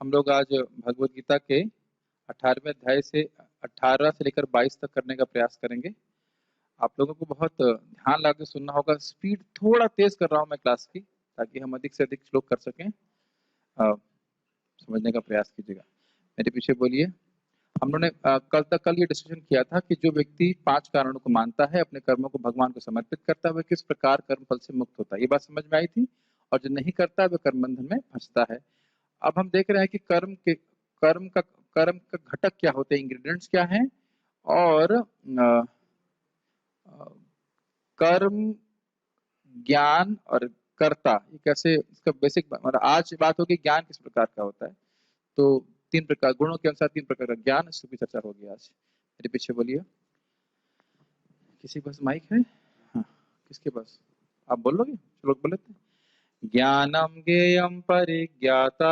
हम लोग आज भगवत गीता के 18वें अध्याय से 18 से लेकर 22 तक करने का प्रयास करेंगे। आप लोगों को बहुत ध्यान लगा के सुनना होगा। स्पीड थोड़ा तेज कर रहा हूँ मैं क्लास की, ताकि हम अधिक से अधिक श्लोक कर सकें। समझने का प्रयास कीजिएगा। मेरे पीछे बोलिए। हम लोगों ने कल ये डिस्कशन किया था कि जो व्यक्ति 5 कारणों को मानता है, अपने कर्मों को भगवान को समर्पित करता है, वह किस प्रकार कर्म फल से मुक्त होता है। ये बात समझ में आई थी। और जो नहीं करता है वह कर्म बंधन में फंसता है। अब हम देख रहे हैं कि कर्म का घटक क्या होते हैं, इंग्रेडिएंट्स क्या हैं, और कर्म, ज्ञान और कर्ता, ये कैसे, इसका बेसिक मतलब आज बात होगी ज्ञान किस प्रकार का होता है। तो 3 प्रकार, गुणों के अनुसार 3 प्रकार का ज्ञान, इस पर चर्चा होगी आज। मेरे पीछे बोलिए। किसी के पास माइक है? हाँ, किसके पास? आप बोल लोगे? चलो बोल लेते हैं। ज्ञानम ज्ञेयम परिज्ञाता,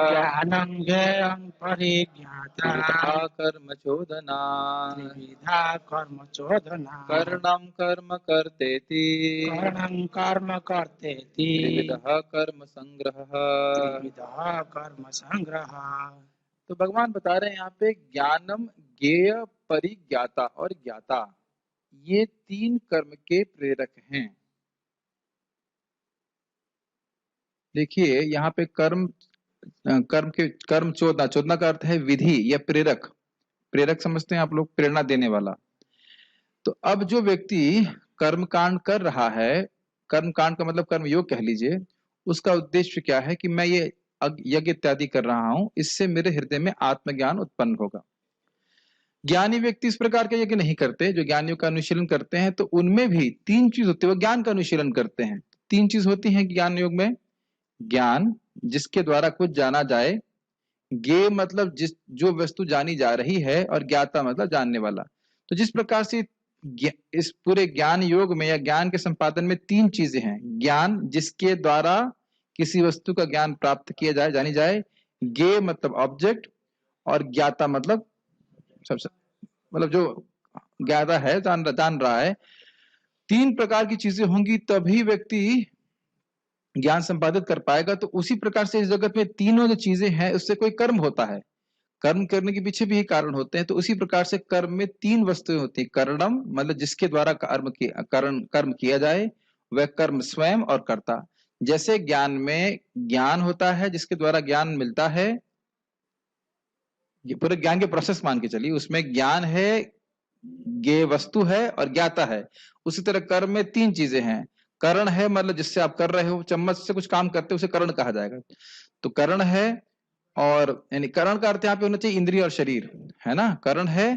ज्ञानं ज्ञेयं परिज्ञाता, त्रिविधा कर्म चोदना, त्रिविधा कर्म चोदना, कर्णम कर्म कर्तेति, कर्णं कर्म कर्तेति, त्रिविधा कर्म संग्रह। त्रिविधा कर्म संग्रह। तो भगवान बता रहे हैं यहाँ पे ज्ञानम ज्ञेय परिज्ञाता और ज्ञाता, ये 3 कर्म के प्रेरक हैं। देखिए यहाँ पे कर्म चोदना का अर्थ है विधि या प्रेरक। प्रेरक समझते हैं आप लोग, प्रेरणा देने वाला। तो अब जो व्यक्ति कर्म कांड कर रहा है, कर्म कांड का मतलब कर्म योग कह लीजिए, उसका उद्देश्य क्या है कि मैं ये यज्ञ इत्यादि कर रहा हूं, इससे मेरे हृदय में आत्मज्ञान उत्पन्न होगा। ज्ञानी व्यक्ति इस प्रकार के यज्ञ नहीं करते। जो ज्ञानियों का अनुशीलन करते हैं तो उनमें भी 3 चीज होती है, वो ज्ञान का अनुशीलन करते हैं। 3 चीज होती है ज्ञान योग में। ज्ञान जिसके द्वारा कुछ जाना जाए, ज्ञेय मतलब जो वस्तु जानी जा रही है, और ज्ञाता मतलब जानने वाला। तो जिस प्रकार से इस पूरे ज्ञान योग में या ज्ञान के संपादन में 3 चीजें हैं। ज्ञान जिसके द्वारा किसी वस्तु का ज्ञान प्राप्त किया जाए, जानी जाए। ज्ञेय मतलब ऑब्जेक्ट, और ज्ञाता मतलब सबसे मतलब जो ज्ञाता है, जान रहा है। 3 प्रकार की चीजें होंगी तभी व्यक्ति ज्ञान संपादित कर पाएगा। तो उसी प्रकार से इस जगत में तीनों जो चीजें हैं, उससे कोई कर्म होता है, कर्म करने के पीछे भी ही कारण होते हैं। तो उसी प्रकार से कर्म में 3 वस्तुएं होती है। कर्णम मतलब जिसके द्वारा कर्म किया जाए, वह कर्म स्वयं, और कर्ता। जैसे ज्ञान में ज्ञान होता है जिसके द्वारा ज्ञान मिलता है, ये पूरे ज्ञान के प्रोसेस मान के चलिए, उसमें ज्ञान है, ज्ञेय वस्तु है, और ज्ञाता है। उसी तरह कर्म में 3 चीजें हैं। करण है मतलब जिससे आप कर रहे हो, चम्मच से कुछ काम करते हो उसे करण कहा जाएगा। तो करण है, और यानी करण का अर्थ यहाँ पे होना चाहिए इंद्रिय और शरीर, है ना। करण है,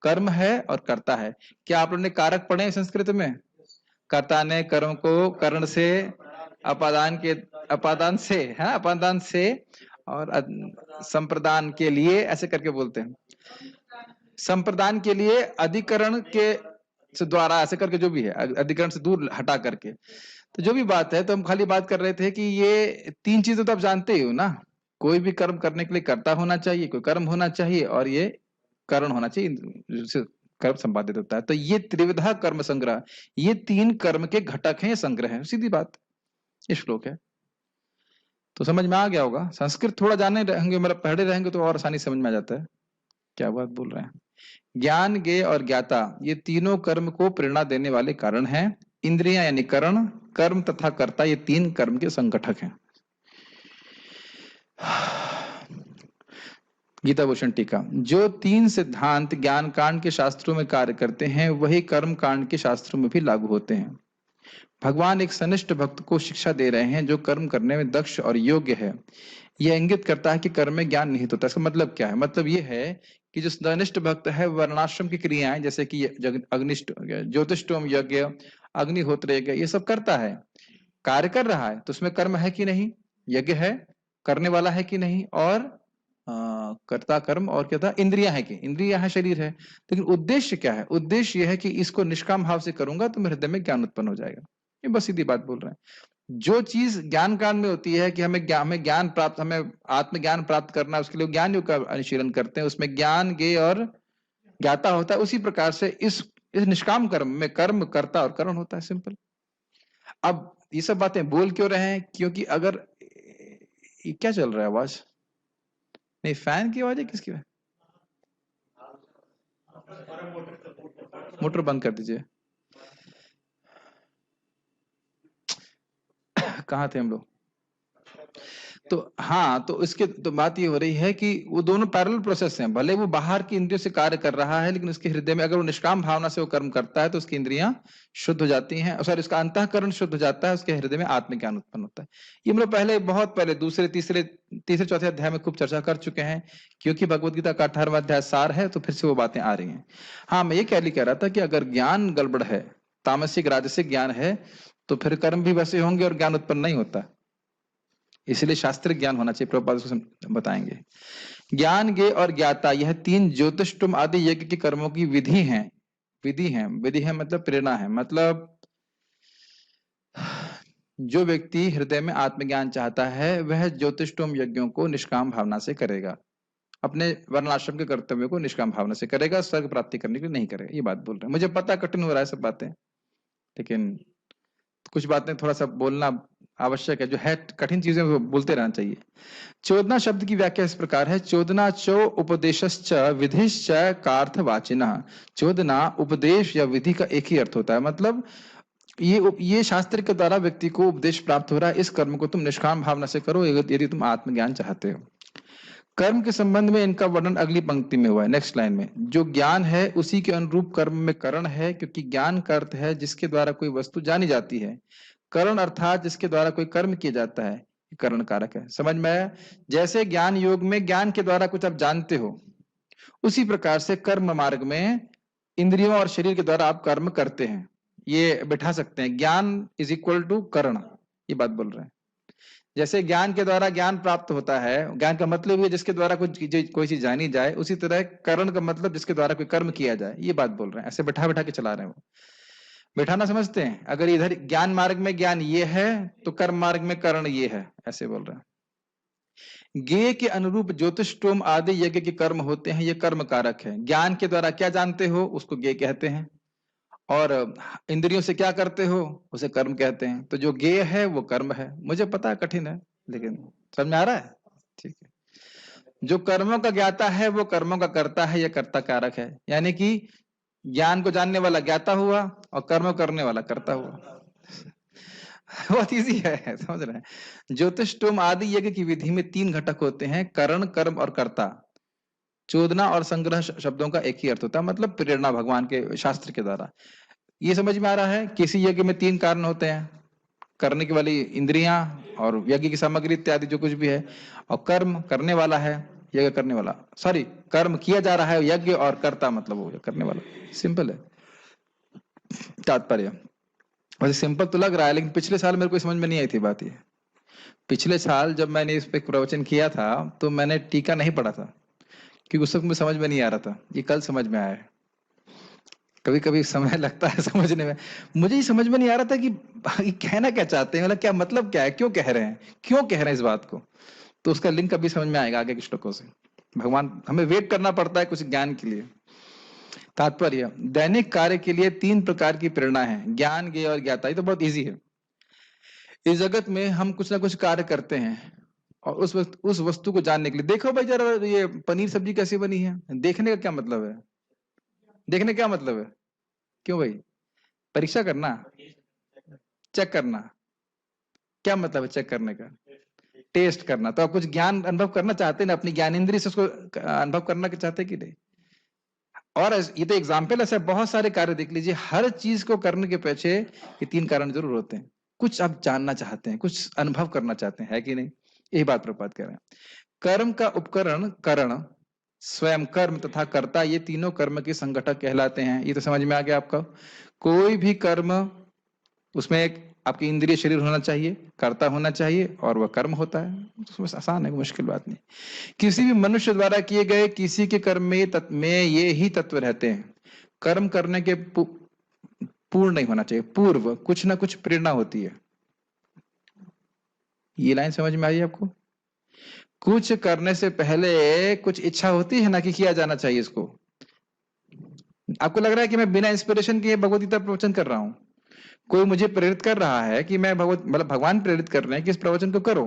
कर्म है, और कर्ता है। क्या आप लोगों ने कारक पढ़े हैं संस्कृत में? कर्ता ने कर्म को करण से, अपादान से, है अपादान से, और संप्रदान के लिए, ऐसे करके बोलते हैं। संप्रदान के लिए अधिकरण के से द्वारा, ऐसे करके जो भी है, अधिकरण से दूर हटा करके। तो जो भी बात है, तो हम खाली बात कर रहे थे कि ये 3 चीजें तो आप जानते ही हो ना। कोई भी कर्म करने के लिए कर्ता होना चाहिए, कोई कर्म होना चाहिए, और ये करण होना चाहिए जिससे कर्म संपादित होता है। तो ये त्रिविधा कर्म संग्रह, ये 3 कर्म के घटक हैं, ये संग्रह है। सीधी बात, ये श्लोक है। तो समझ में आ गया होगा। संस्कृत थोड़ा जाने रहेंगे, मतलब पढ़े रहेंगे तो और आसानी समझ में आ जाता है क्या बात बोल रहे हैं। ज्ञान, ज्ञेय और ज्ञाता, ये तीनों कर्म को प्रेरणा देने वाले कारण हैं। इंद्रियां यानी करण, कर्म तथा कर्ता, ये 3 कर्म के संगठक हैं। गीता भूषण टीका। जो 3 सिद्धांत ज्ञान कांड के शास्त्रों में कार्य करते हैं, वही कर्म कांड के शास्त्रों में भी लागू होते हैं। भगवान एक सनिष्ठ भक्त को शिक्षा दे रहे हैं जो कर्म करने में दक्ष और योग्य है। यह इंगित करता है कि कर्म में ज्ञान निहित होता है। इसका मतलब क्या है? मतलब यह है कि जो सनिष्ठ भक्त है, वर्णाश्रम की क्रियाएं, जैसे कि अग्निष्ट ज्योतिष्टोम यज्ञ, अग्निहोत्र यज्ञ, ये सब करता है, कार्य कर रहा है। तो उसमें कर्म है कि नहीं? यज्ञ है, करने वाला है कि नहीं? और कर्ता कर्म, और क्या था? इंद्रियां है कि? इंद्रियां है, शरीर है। लेकिन उद्देश्य क्या है? उद्देश्य यह है कि इसको निष्काम भाव से करूंगा तो मेरे हृदय में ज्ञान उत्पन्न हो जाएगा। ये बस सीधी बात बोल रहे हैं। जो चीज ज्ञान कांड में होती है कि हमें ज्ञान प्राप्त, हमें आत्मज्ञान प्राप्त करना, उसके लिए ज्ञान योग का अनुशीलन करते हैं, उसमें ज्ञान, ज्ञेय और ज्ञाता होता है। उसी प्रकार से इस निष्काम कर्म में कर्म, कर्ता और करण होता है। सिंपल। अब ये सब बातें बोल क्यों रहे हैं? क्योंकि अगर ये क्या चल रहा है आवाज? नहीं, फैन की आवाज है किसकी? मोटर बंद कर दीजिए। कहाँ थे हम लोग? तो हाँ, तो इसके तो बात ये हो रही है कि वो दोनों पैरेलल प्रोसेस हैं। भले वो बाहर की इंद्रियों से कार्य कर रहा है, लेकिन उसके हृदय में अगर वो निष्काम भावना से वो कर्म करता है तो उसकी इंद्रियां शुद्ध हो जाती हैं, और उसका अंतःकरण शुद्ध हो जाता है, उसके हृदय में आत्मज्ञान उत्पन्न होता है। ये हम लोग पहले, बहुत पहले, दूसरे तीसरे चौथे अध्याय में खूब चर्चा कर चुके हैं, क्योंकि भगवत गीता का 18वां अध्याय सार है, तो फिर से वो बातें आ रही हैं। हाँ, मैं ये कह रहा था कि अगर ज्ञान गड़बड़ है, तामसिक राजसिक ज्ञान है, तो फिर कर्म भी वैसे होंगे और ज्ञान उत्पन्न नहीं होता। इसलिए शास्त्रिक ज्ञान होना चाहिए। प्रभुपाद उसको बताएंगे। ज्ञान, ज्ञेय और ज्ञाता, यह तीन ज्योतिष्टुम आदि यज्ञ के कर्मों की विधि है। विधि है मतलब प्रेरणा है। मतलब जो व्यक्ति हृदय में आत्मज्ञान चाहता है, वह ज्योतिष्टुम यज्ञों को निष्काम भावना से करेगा, अपने वर्णाश्रम के कर्तव्यों को निष्काम भावना से करेगा, स्वर्ग प्राप्ति करने के लिए नहीं करेगा। ये बात बोल रहे हैं। मुझे पता कठिन हो रहा है सब बातें, लेकिन कुछ बातें थोड़ा सा बोलना आवश्यक है। जो है कठिन चीजें वो बोलते रहना चाहिए। चोदना शब्द की व्याख्या इस प्रकार है: चोदना चो उपदेशश्च विधिश्च कार्थवाचिनः। चोदना उपदेश या विधि का एक ही अर्थ होता है। मतलब ये शास्त्र के द्वारा व्यक्ति को उपदेश प्राप्त हो रहा है, इस कर्म को तुम निष्काम भावना से करो यदि तुम आत्मज्ञान चाहते हो। कर्म के संबंध में इनका वर्णन अगली पंक्ति में हुआ है, नेक्स्ट लाइन में। जो ज्ञान है उसी के अनुरूप कर्म में करण है, क्योंकि ज्ञान का अर्थ है जिसके द्वारा कोई वस्तु जानी जाती है। करण अर्थात जिसके द्वारा कोई कर्म किया जाता है, करण कारक है। समझ में आया? जैसे ज्ञान योग में ज्ञान के द्वारा कुछ आप जानते हो, उसी प्रकार से कर्म मार्ग में इंद्रियों और शरीर के द्वारा आप कर्म करते हैं। ये बिठा सकते हैं, ज्ञान इज इक्वल टू करण, ये बात बोल रहे हैं। जैसे ज्ञान के द्वारा ज्ञान प्राप्त होता है, ज्ञान का मतलब है जिसके द्वारा कोई चीज जानी जाए, उसी तरह करण का मतलब जिसके द्वारा कोई कर्म किया जाए, ये बात बोल रहे हैं। ऐसे बैठा बैठा के चला रहे हैं वो। बैठाना समझते हैं? अगर इधर ज्ञान मार्ग में ज्ञान ये है, तो कर्म मार्ग में करण ये है, ऐसे बोल रहे हैं। ज्ञेय के अनुरूप ज्योतिष्टोम आदि यज्ञ के कर्म होते हैं, ये कर्म कारक है। ज्ञान के द्वारा क्या जानते हो, उसको ज्ञेय कहते हैं, और इंद्रियों से क्या करते हो, उसे कर्म कहते हैं। तो जो ज्ञेय है वो कर्म है। मुझे पता है कठिन है, लेकिन समझ में आ रहा है? ठीक है। जो कर्मों का ज्ञाता है वो कर्मों का करता है, यह कर्ता कारक है। यानी कि ज्ञान को जानने वाला ज्ञाता हुआ और कर्म करने वाला कर्ता हुआ। बहुत इजी है, समझ रहे हैं? ज्योतिष्टोम आदि यज्ञ की विधि में 3 घटक होते हैं: करण, कर्म और कर्ता। चोदना और संग्रह शब्दों का एक ही अर्थ होता है, मतलब प्रेरणा भगवान के शास्त्र के द्वारा। ये समझ में आ रहा है? किसी यज्ञ में 3 कारण होते हैं: करने की वाली इंद्रियां और यज्ञ की सामग्री इत्यादि जो कुछ भी है, और कर्म करने वाला है, यज्ञ करने वाला, सॉरी कर्म किया जा रहा है, यज्ञ, और कर्ता मतलब वो करने वाला। सिंपल है तात्पर्य। वैसे सिंपल तो लग रहा है, लेकिन पिछले साल मेरे को समझ में नहीं आई थी बात। ये पिछले साल जब मैंने इस पे प्रवचन किया था तो मैंने टीका नहीं पढ़ा था, क्योंकि उस वक्त में समझ में नहीं आ रहा था। ये कल समझ में आया है। कभी कभी समय लगता है समझने में। मुझे ही समझ में नहीं आ रहा था कि कहना क्या चाहते हैं, मतलब क्या मतलब क्या है, क्यों कह रहे हैं, क्यों कह रहे हैं इस बात को। तो उसका लिंक अभी समझ में आएगा आगे के श्लोकों से। भगवान, हमें वेट करना पड़ता है कुछ ज्ञान के लिए। तात्पर्य: दैनिक कार्य के लिए 3 प्रकार की प्रेरणा है: ज्ञान, ज्ञेय और ज्ञाता। ये तो बहुत इजी है। इस जगत में हम कुछ ना कुछ कार्य करते हैं, और उस वस्तु को जानने के लिए। देखो भाई जरा, ये पनीर सब्जी कैसी बनी है, देखने का क्या मतलब है? देखने का क्या मतलब है? क्यों भाई? परीक्षा करना, चेक करना। क्या मतलब है चेक करने का? टेस्ट करना। तो आप कुछ ज्ञान अनुभव करना चाहते हैं ना, अपनी ज्ञान इंद्रिय से उसको अनुभव करना चाहते कि नहीं? और ये तो एग्जाम्पल ऐसा, बहुत सारे कार्य देख लीजिए, हर चीज को करने के पीछे ये 3 कारण जरूर होते हैं। कुछ आप जानना चाहते हैं, कुछ अनुभव करना चाहते हैं, है कि नहीं? यही बात प्रपात कह रहे हैं। कर्म का उपकरण करण, स्वयं कर्म तथा कर्ता, ये तीनों कर्म के संगठक कहलाते हैं। ये तो समझ में आ गया आपका। कोई भी कर्म, उसमें एक आपकी इंद्रिय शरीर होना चाहिए, कर्ता होना चाहिए, और वह कर्म होता है। उसमें आसान है, मुश्किल बात नहीं। किसी भी मनुष्य द्वारा किए गए किसी के कर्म में ये ही तत्व रहते हैं। कर्म करने के पूर्ण नहीं होना चाहिए, पूर्व कुछ ना कुछ प्रेरणा होती है। ये लाइन समझ में आई आपको? कुछ करने से पहले कुछ इच्छा होती है ना कि किया जाना चाहिए इसको। आपको लग रहा है कि मैं बिना इंस्पिरेशन के भगवत गीता प्रवचन कर रहा हूं? कोई मुझे प्रेरित कर रहा है कि मैं मतलब भगवान प्रेरित कर रहे हैं कि इस प्रवचन को करो।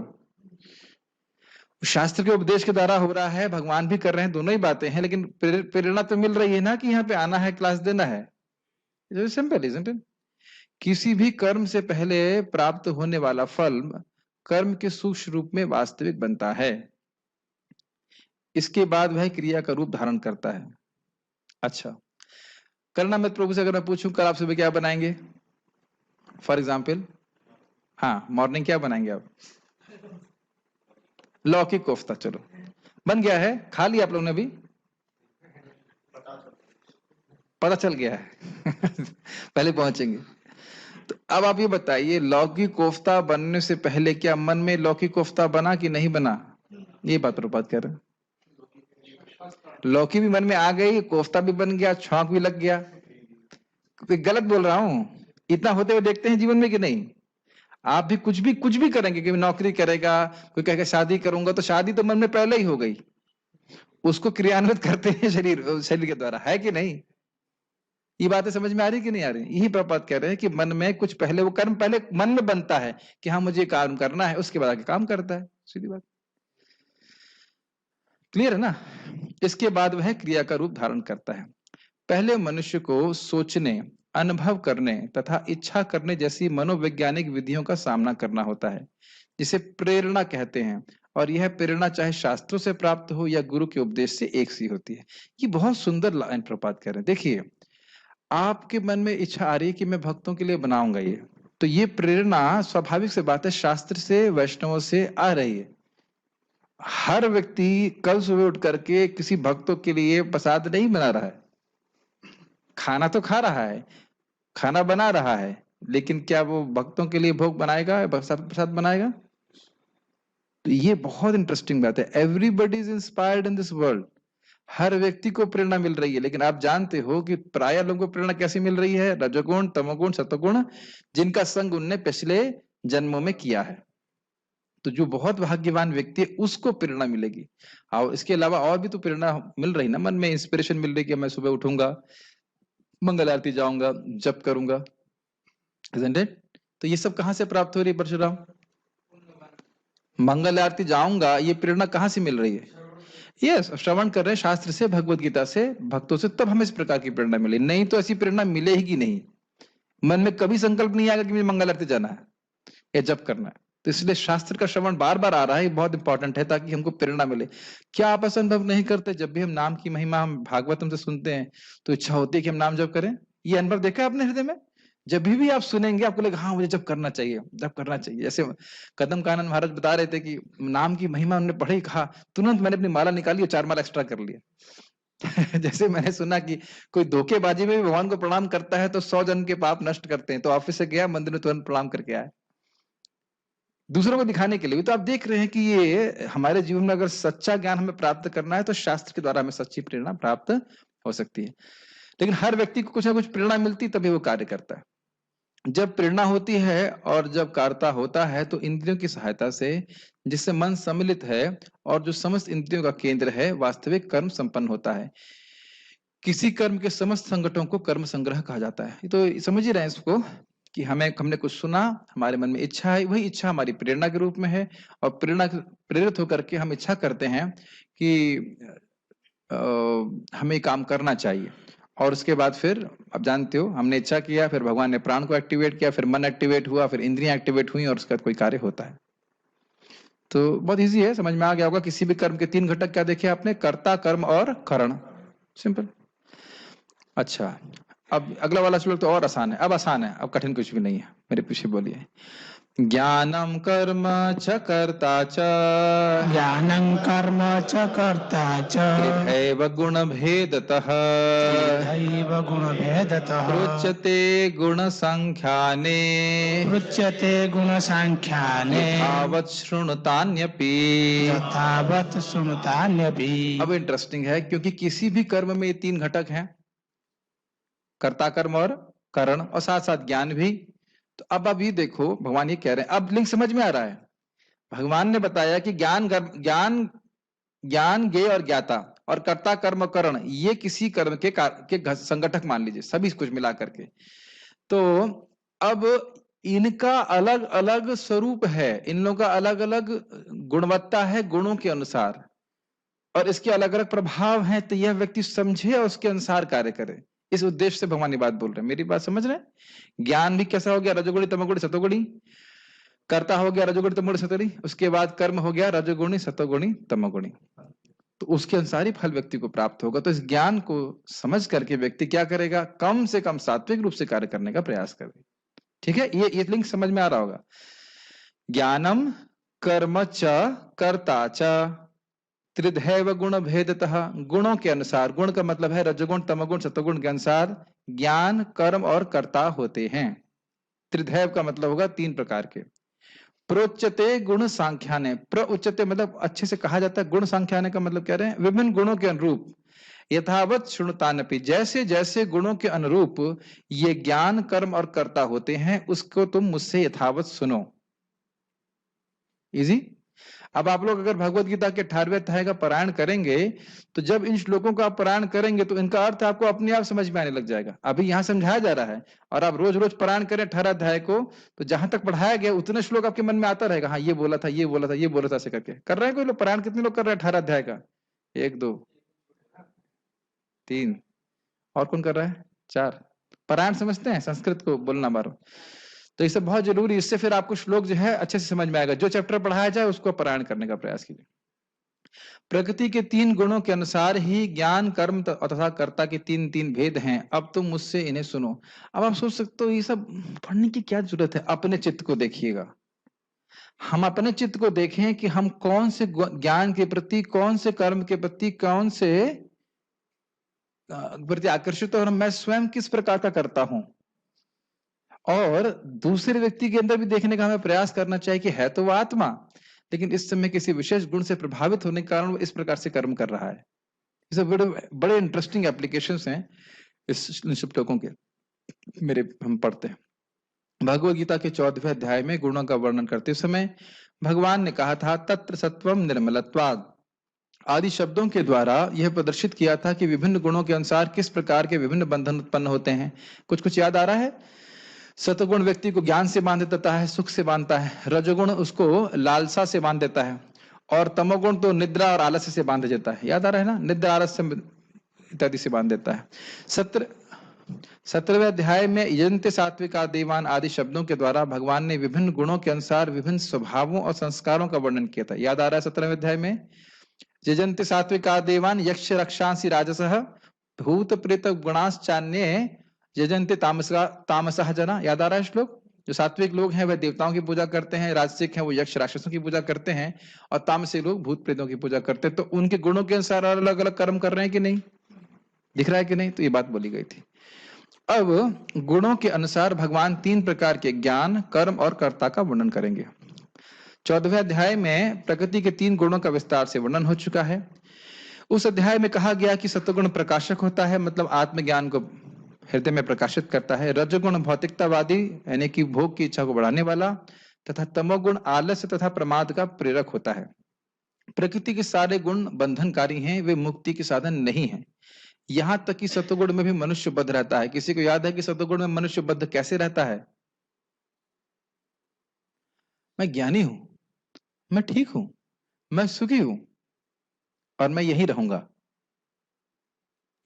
शास्त्र के उपदेश के द्वारा हो रहा है, भगवान भी कर रहे हैं, दोनों ही बातें हैं, लेकिन प्रेरणा तो मिल रही है ना कि यहाँ पे आना है, क्लास देना है। Simple, isn't it? किसी भी कर्म से पहले प्राप्त होने वाला फल कर्म के सूक्ष्म रूप में वास्तविक बनता है, इसके बाद वह क्रिया का रूप धारण करता है। अच्छा, करना मत प्रभु से अगर मैं पूछूं कल आप सुबह क्या बनाएंगे, फॉर एग्जाम्पल, हाँ मॉर्निंग क्या बनाएंगे आप? लौकी कोफ्ता, चलो बन गया है, खा लिया आप लोगों ने भी? पता चल गया है पहले पहुंचेंगे। तो अब आप ये बताइए, लौकी कोफ्ता बनने से पहले क्या मन में लौकी कोफ्ता बना कि नहीं बना? ये बात प्रभुपाद कह रहे हैं। लौकी भी मन में आ गई, कोफ्ता भी बन गया, छौंक भी लग गया। गलत बोल रहा हूं? इतना होते हुए देखते हैं जीवन में कि नहीं? आप भी कुछ भी करेंगे, कि नौकरी करेगा, कोई कहेगा शादी करूंगा, तो शादी तो मन में पहले ही हो गई, उसको क्रियान्वित करते हैं शरीर के द्वारा, है कि नहीं? ये बातें समझ में आ रही कि नहीं आ रही? यही प्रपात कह रहे हैं कि मन में कुछ पहले, वो कर्म पहले मन में बनता है कि हाँ मुझे काम करना है, उसके बाद आके काम करता है, सीधी बात। क्लियर है ना? इसके बाद वह क्रिया का रूप धारण करता है। पहले मनुष्य को सोचने, अनुभव करने तथा इच्छा करने जैसी मनोवैज्ञानिक विधियों का सामना करना होता है, जिसे प्रेरणा कहते हैं। और यह प्रेरणा चाहे शास्त्रों से प्राप्त हो या गुरु के उपदेश से एक सी होती है। ये बहुत सुंदर लाइन प्रपात कर रहे हैं। देखिए, आपके मन में इच्छा आ रही है कि मैं भक्तों के लिए बनाऊंगा ये, तो ये प्रेरणा स्वाभाविक से बात है, शास्त्र से, वैष्णवों से आ रही है। हर व्यक्ति कल सुबह उठ करके किसी भक्तों के लिए प्रसाद नहीं बना रहा है, खाना तो खा रहा है, खाना बना रहा है, लेकिन क्या वो भक्तों के लिए भोग बनाएगा, प्रसाद बनाएगा? तो ये बहुत इंटरेस्टिंग बात है। Everybody is inspired in this world, हर व्यक्ति को प्रेरणा मिल रही है, लेकिन आप जानते हो कि प्राय लोगों को प्रेरणा कैसी मिल रही है? रजोगुण, तमोगुण, सतोगुण, जिनका संग उनने पिछले जन्मों में किया है। तो जो बहुत भाग्यवान व्यक्ति है उसको प्रेरणा मिलेगी। और इसके अलावा और भी तो प्रेरणा मिल रही ना, मन में इंस्पिरेशन मिल रही कि मैं सुबह उठूंगा, मंगल आरती जाऊंगा, जप करूंगा, isn't it? तो ये सब कहां से प्राप्त हो रही है परशुराम? मंगल आरती जाऊंगा, ये प्रेरणा कहां से मिल रही है? यस, श्रवण कर रहे हैं शास्त्र से, भगवत गीता से, भक्तों से, तब हमें इस प्रकार की प्रेरणा मिले, नहीं तो ऐसी प्रेरणा मिलेगी नहीं। मन में कभी संकल्प नहीं आएगा कि मुझे मंगल आरती जाना है या जप करना है। तो इसलिए शास्त्र का श्रवण बार बार आ रहा है, बहुत इंपॉर्टेंट है, ताकि हमको प्रेरणा मिले। क्या आप ऐसा अनुभव नहीं करते, जब भी हम नाम की महिमा, हम भागवतम से सुनते हैं, तो इच्छा होती है कि हम नाम जप करें? ये अनुभव देखा है आपने हृदय में? जब भी आप सुनेंगे आपको लगेगा हाँ मुझे जप करना चाहिए, जप करना चाहिए। जैसे कदम कानन महाराज बता रहे थे कि नाम की महिमा उन्होंने पढ़ी, कहा तुरंत मैंने अपनी माला निकाली और 4 माला एक्स्ट्रा कर लिया जैसे मैंने सुना कि कोई धोखेबाजी में भी भगवान को प्रणाम करता है तो 100 जन के पाप नष्ट करते हैं, तो ऑफिस से गया, मंदिर में तुरंत प्रणाम करके आया, दूसरों को दिखाने के लिए। तो आप देख रहे हैं कि ये हमारे जीवन में अगर सच्चा ज्ञान हमें प्राप्त करना है तो शास्त्र के द्वारा हमें सच्ची प्रेरणा प्राप्त हो सकती है। लेकिन हर व्यक्ति को कुछ ना कुछ प्रेरणा मिलती तभी वो कार्य करता है। जब प्रेरणा होती है और जब कार्य होता है तो इंद्रियों की सहायता से, जिससे मन सम्मिलित है और जो समस्त इंद्रियों का केंद्र है, वास्तविक कर्म संपन्न होता है। किसी कर्म के समस्त संगठनों को कर्म संग्रह कहा जाता है। तो समझ ही रहे हैं इसको कि हमने कुछ सुना, हमारे मन में इच्छा है, वही इच्छा हमारी प्रेरणा के रूप में है, और प्रेरणा प्रेरित होकर के हम इच्छा करते हैं कि हमें काम करना चाहिए। और उसके बाद फिर आप जानते हो, हमने इच्छा किया, फिर भगवान ने प्राण को एक्टिवेट किया, फिर मन एक्टिवेट हुआ, फिर इंद्रियां एक्टिवेट हुई, और उसके बाद कोई कार्य होता है। तो बहुत इजी है, समझ में आ गया होगा। किसी भी कर्म के 3 घटक क्या देखे आपने? कर्ता, कर्म और करण। सिंपल। अच्छा, अब अगला वाला श्लोक तो और आसान है, अब आसान है, अब कठिन कुछ भी नहीं है। मेरे पीछे बोलिए। ज्ञानम कर्म च कर्ता च, ज्ञानं कर्म च कर्ता च, त्रिधैव गुणभेदतः, दैव गुणभेदतः, उच्यते गुणसंख्याने, उच्यते गुणसाङ्ख्याने, यथावत् शृणुतान्यपि। यथावत् शृणुतान्यपि। अब इंटरेस्टिंग है, क्योंकि किसी भी कर्म में ये 3 घटक हैं, कर्ता, कर्म और करण, और साथ साथ ज्ञान भी। तो अब ये देखो, भगवान ये कह रहे हैं, अब लिंक समझ में आ रहा है। भगवान ने बताया कि ज्ञान ज्ञेय और ज्ञाता और कर्ता, कर्म और करण, ये किसी कर्म के संगठक मान लीजिए, सभी कुछ मिला करके। तो अब इनका अलग अलग स्वरूप है, इन लोगों का अलग अलग गुणवत्ता है गुणों के अनुसार, और इसके अलग अलग प्रभाव हैं, तो यह व्यक्ति समझे और उसके अनुसार कार्य करे। इस उद्देश्य से भगवान ये बात बोल रहे हैं। मेरी बात समझ रहे हैं? ज्ञान भी कैसा हो गया? रजोगुणी तमोगुणी सतोगुणी। कर्ता हो गया रजोगुणी तमोगुणी सतोगुणी, उसके बाद कर्म हो गया रजोगुणी सतोगुणी तमोगुणी। तो उसके अनुसार ही फल व्यक्ति को प्राप्त होगा। तो इस ज्ञान को समझ करके व्यक्ति क्या करेगा? कम से कम सात्विक रूप से कार्य करने का प्रयास करे। ठीक है, ये लिंक समझ में आ रहा होगा। ज्ञानम कर्म च कर्ता च त्रिधैव गुण भेदतः, गुणों के अनुसार, गुण का मतलब है रजोगुण तमोगुण सतोगुण के अनुसार ज्ञान कर्म और कर्ता होते हैं। त्रिधैव का मतलब होगा 3 प्रकार के। प्रोच्यते गुण सांख्याने, प्रोच्यते मतलब अच्छे से कहा जाता है, गुण सांख्याने का मतलब कह रहे हैं विभिन्न गुणों के अनुरूप, यथावत शृणुतानपि, जैसे जैसे गुणों के अनुरूप ये ज्ञान कर्म और कर्ता होते हैं, उसको तुम मुझसे यथावत सुनो। इजी। अब आप लोग अगर भगवत गीता के 18वें अध्याय का पारायण करेंगे, तो जब इन श्लोकों का आप पारायण करेंगे तो इनका अर्थ आपको अपने आप समझ में आने लग जाएगा। अभी यहाँ समझाया जा रहा है और आप रोज रोज पारायण करें 18 अध्याय को, तो जहां तक पढ़ाया गया उतने श्लोक आपके मन में आता रहेगा। हाँ, ये बोला था, ये बोला था, ये बोला था, ऐसे करके कर रहे हैं कोई लोग पारायण? कितने लोग कर रहे हैं 18 अध्याय का? 1 2 3, और कौन कर रहा है? 4। पारायण समझते हैं संस्कृत को बोलना बारो, तो ये सब बहुत जरूरी। इससे फिर आपको श्लोक जो है अच्छे से समझ में आएगा। जो चैप्टर पढ़ाया जाए उसको पारायण करने का प्रयास कीजिए। प्रकृति के 3 गुणों के अनुसार ही ज्ञान कर्म तथा कर्ता के 3 भेद हैं। अब तुम मुझसे इन्हें सुनो। अब आप सोच सकते हो ये सब पढ़ने की क्या जरूरत है? अपने चित्त को देखिएगा। हम अपने चित्त को देखें कि हम कौन से ज्ञान के प्रति, कौन से कर्म के प्रति, कौन से प्रति आकर्षित हो, और मैं स्वयं किस प्रकार का करता हूं। और दूसरे व्यक्ति के अंदर भी देखने का हमें प्रयास करना चाहिए कि है तो वो आत्मा, लेकिन इस समय किसी विशेष गुण से प्रभावित होने के कारण वो इस प्रकार से कर्म कर रहा है। ये सब बड़े इंटरेस्टिंग एप्लीकेशंस हैं इस श्लोकों के। मेरे हम पढ़ते हैं भगवद गीता के 14वें अध्याय में गुणों का वर्णन करते समय भगवान ने कहा था तत्र सत्वम निर्मलत्वाद आदि शब्दों के द्वारा यह प्रदर्शित किया था कि विभिन्न गुणों के अनुसार किस प्रकार के विभिन्न बंधन उत्पन्न होते हैं। कुछ कुछ याद आ रहा है? सतगुण व्यक्ति को ज्ञान से बांध देता है, सुख से बांधता है। रजोगुण उसको लालसा से बांध देता है, और तमोगुण तो निद्रा और आलस्य से बांध देता है। याद आ रहा है ना? निद्रा आलस्य इत्यादि से बांध देता है। 17वें अध्याय में यजन्ते सात्विका देवान आदि शब्दों के द्वारा भगवान ने विभिन्न गुणों के अनुसार विभिन्न स्वभावों और संस्कारों का वर्णन किया था। याद आ रहा है? 17वें अध्याय में यजन्ते सात्विका देवान यक्ष रक्षांसि राजसः भूत प्रेत गुणाश्चान्ये यजन्ते तामसः जना। याद आ रहा है श्लोक? जो सात्विक लोग हैं वह देवताओं की पूजा करते हैं, राजसिक हैं वो यक्ष राक्षसों की पूजा करते हैं, और तामसिक लोग भूत प्रेतों की पूजा करते हैं। तो उनके गुणों के अनुसार अलग अलग कर्म कर रहे हैं कि नहीं? दिख रहा है कि नहीं? तो ये बात बोली गई थी। अब गुणों के अनुसार भगवान 3 प्रकार के ज्ञान कर्म और कर्ता का वर्णन करेंगे। 14वें अध्याय में प्रकृति के 3 गुणों का विस्तार से वर्णन हो चुका है। उस अध्याय में कहा गया कि सत्वगुण प्रकाशक होता है, मतलब आत्मज्ञान को हृदय में प्रकाशित करता है। रजोगुण भौतिकतावादी यानी कि भोग की इच्छा को बढ़ाने वाला, तथा तमोगुण आलस्य तथा प्रमाद का प्रेरक होता है। प्रकृति के सारे गुण बंधनकारी हैं, वे मुक्ति के साधन नहीं है। यहां तक कि सत्वगुण में भी मनुष्य बद्ध रहता है। किसी को याद है कि सत्वगुण में मनुष्य बद्ध कैसे रहता है? मैं ज्ञानी हूं, मैं ठीक हूं, मैं सुखी हूं और मैं यही रहूंगा।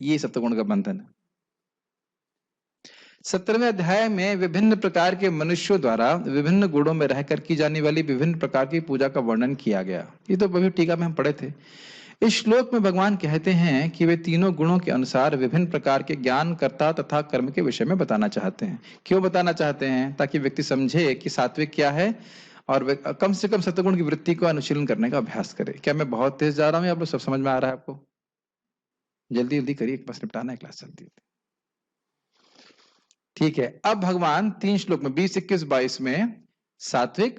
ये सत्वगुण का बंधन है। 17वें अध्याय में विभिन्न प्रकार के मनुष्यों द्वारा विभिन्न गुणों में रहकर की जाने वाली विभिन्न प्रकार की पूजा का वर्णन किया गया। ये तो अभी टीका में हम पढ़े थे। इस श्लोक में भगवान कहते हैं कि वे तीनों गुणों के अनुसार विभिन्न प्रकार के ज्ञान कर्ता तथा कर्म के विषय में बताना चाहते हैं। क्यों बताना चाहते हैं? ताकि व्यक्ति समझे कि सात्विक क्या है और कम से कम सत्वगुण की वृत्ति को अनुशीलन करने का अभ्यास करे। क्या मैं बहुत तेज जा रहा हूँ? आप लोग सब समझ में आ रहा है आपको? जल्दी जल्दी करिए, बस निपटाना है, क्लास चलती है। ठीक है, अब भगवान 3 श्लोक में 20, 21, 22 में सात्विक,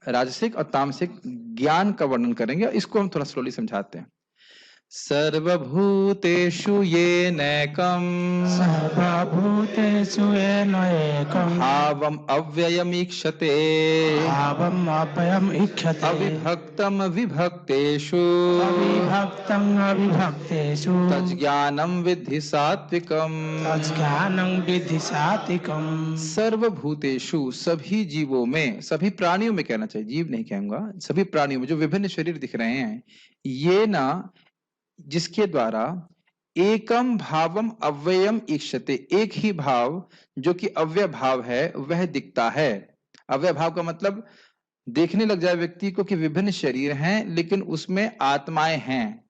राजसिक और तामसिक ज्ञान का वर्णन करेंगे। इसको हम थोड़ा स्लोली समझाते हैं। सर्वभूतेषु येनैकम् सर्वभूतेषु येन एकम् भावम् अव्ययमीक्षते भावम् अव्ययम् ईक्षते अविभक्तम् विभक्तेषु अविभक्तम् अविभक्तेषु तज्ज्ञानं विद्धि सात्विकम् तज्ज्ञानं विद्धि सात्विकम्। सर्वभूतेषु सभी जीवों में, सभी प्राणियों में कहना चाहिए, जीव नहीं कहूंगा, सभी प्राणियों में जो विभिन्न शरीर दिख रहे हैं, ये ना जिसके द्वारा एकम भावम अव्ययम ईक्षते, एक ही भाव जो कि अव्यय भाव है वह दिखता है। अव्यय भाव का मतलब देखने लग जाए व्यक्ति को कि विभिन्न शरीर हैं लेकिन उसमें आत्माएं हैं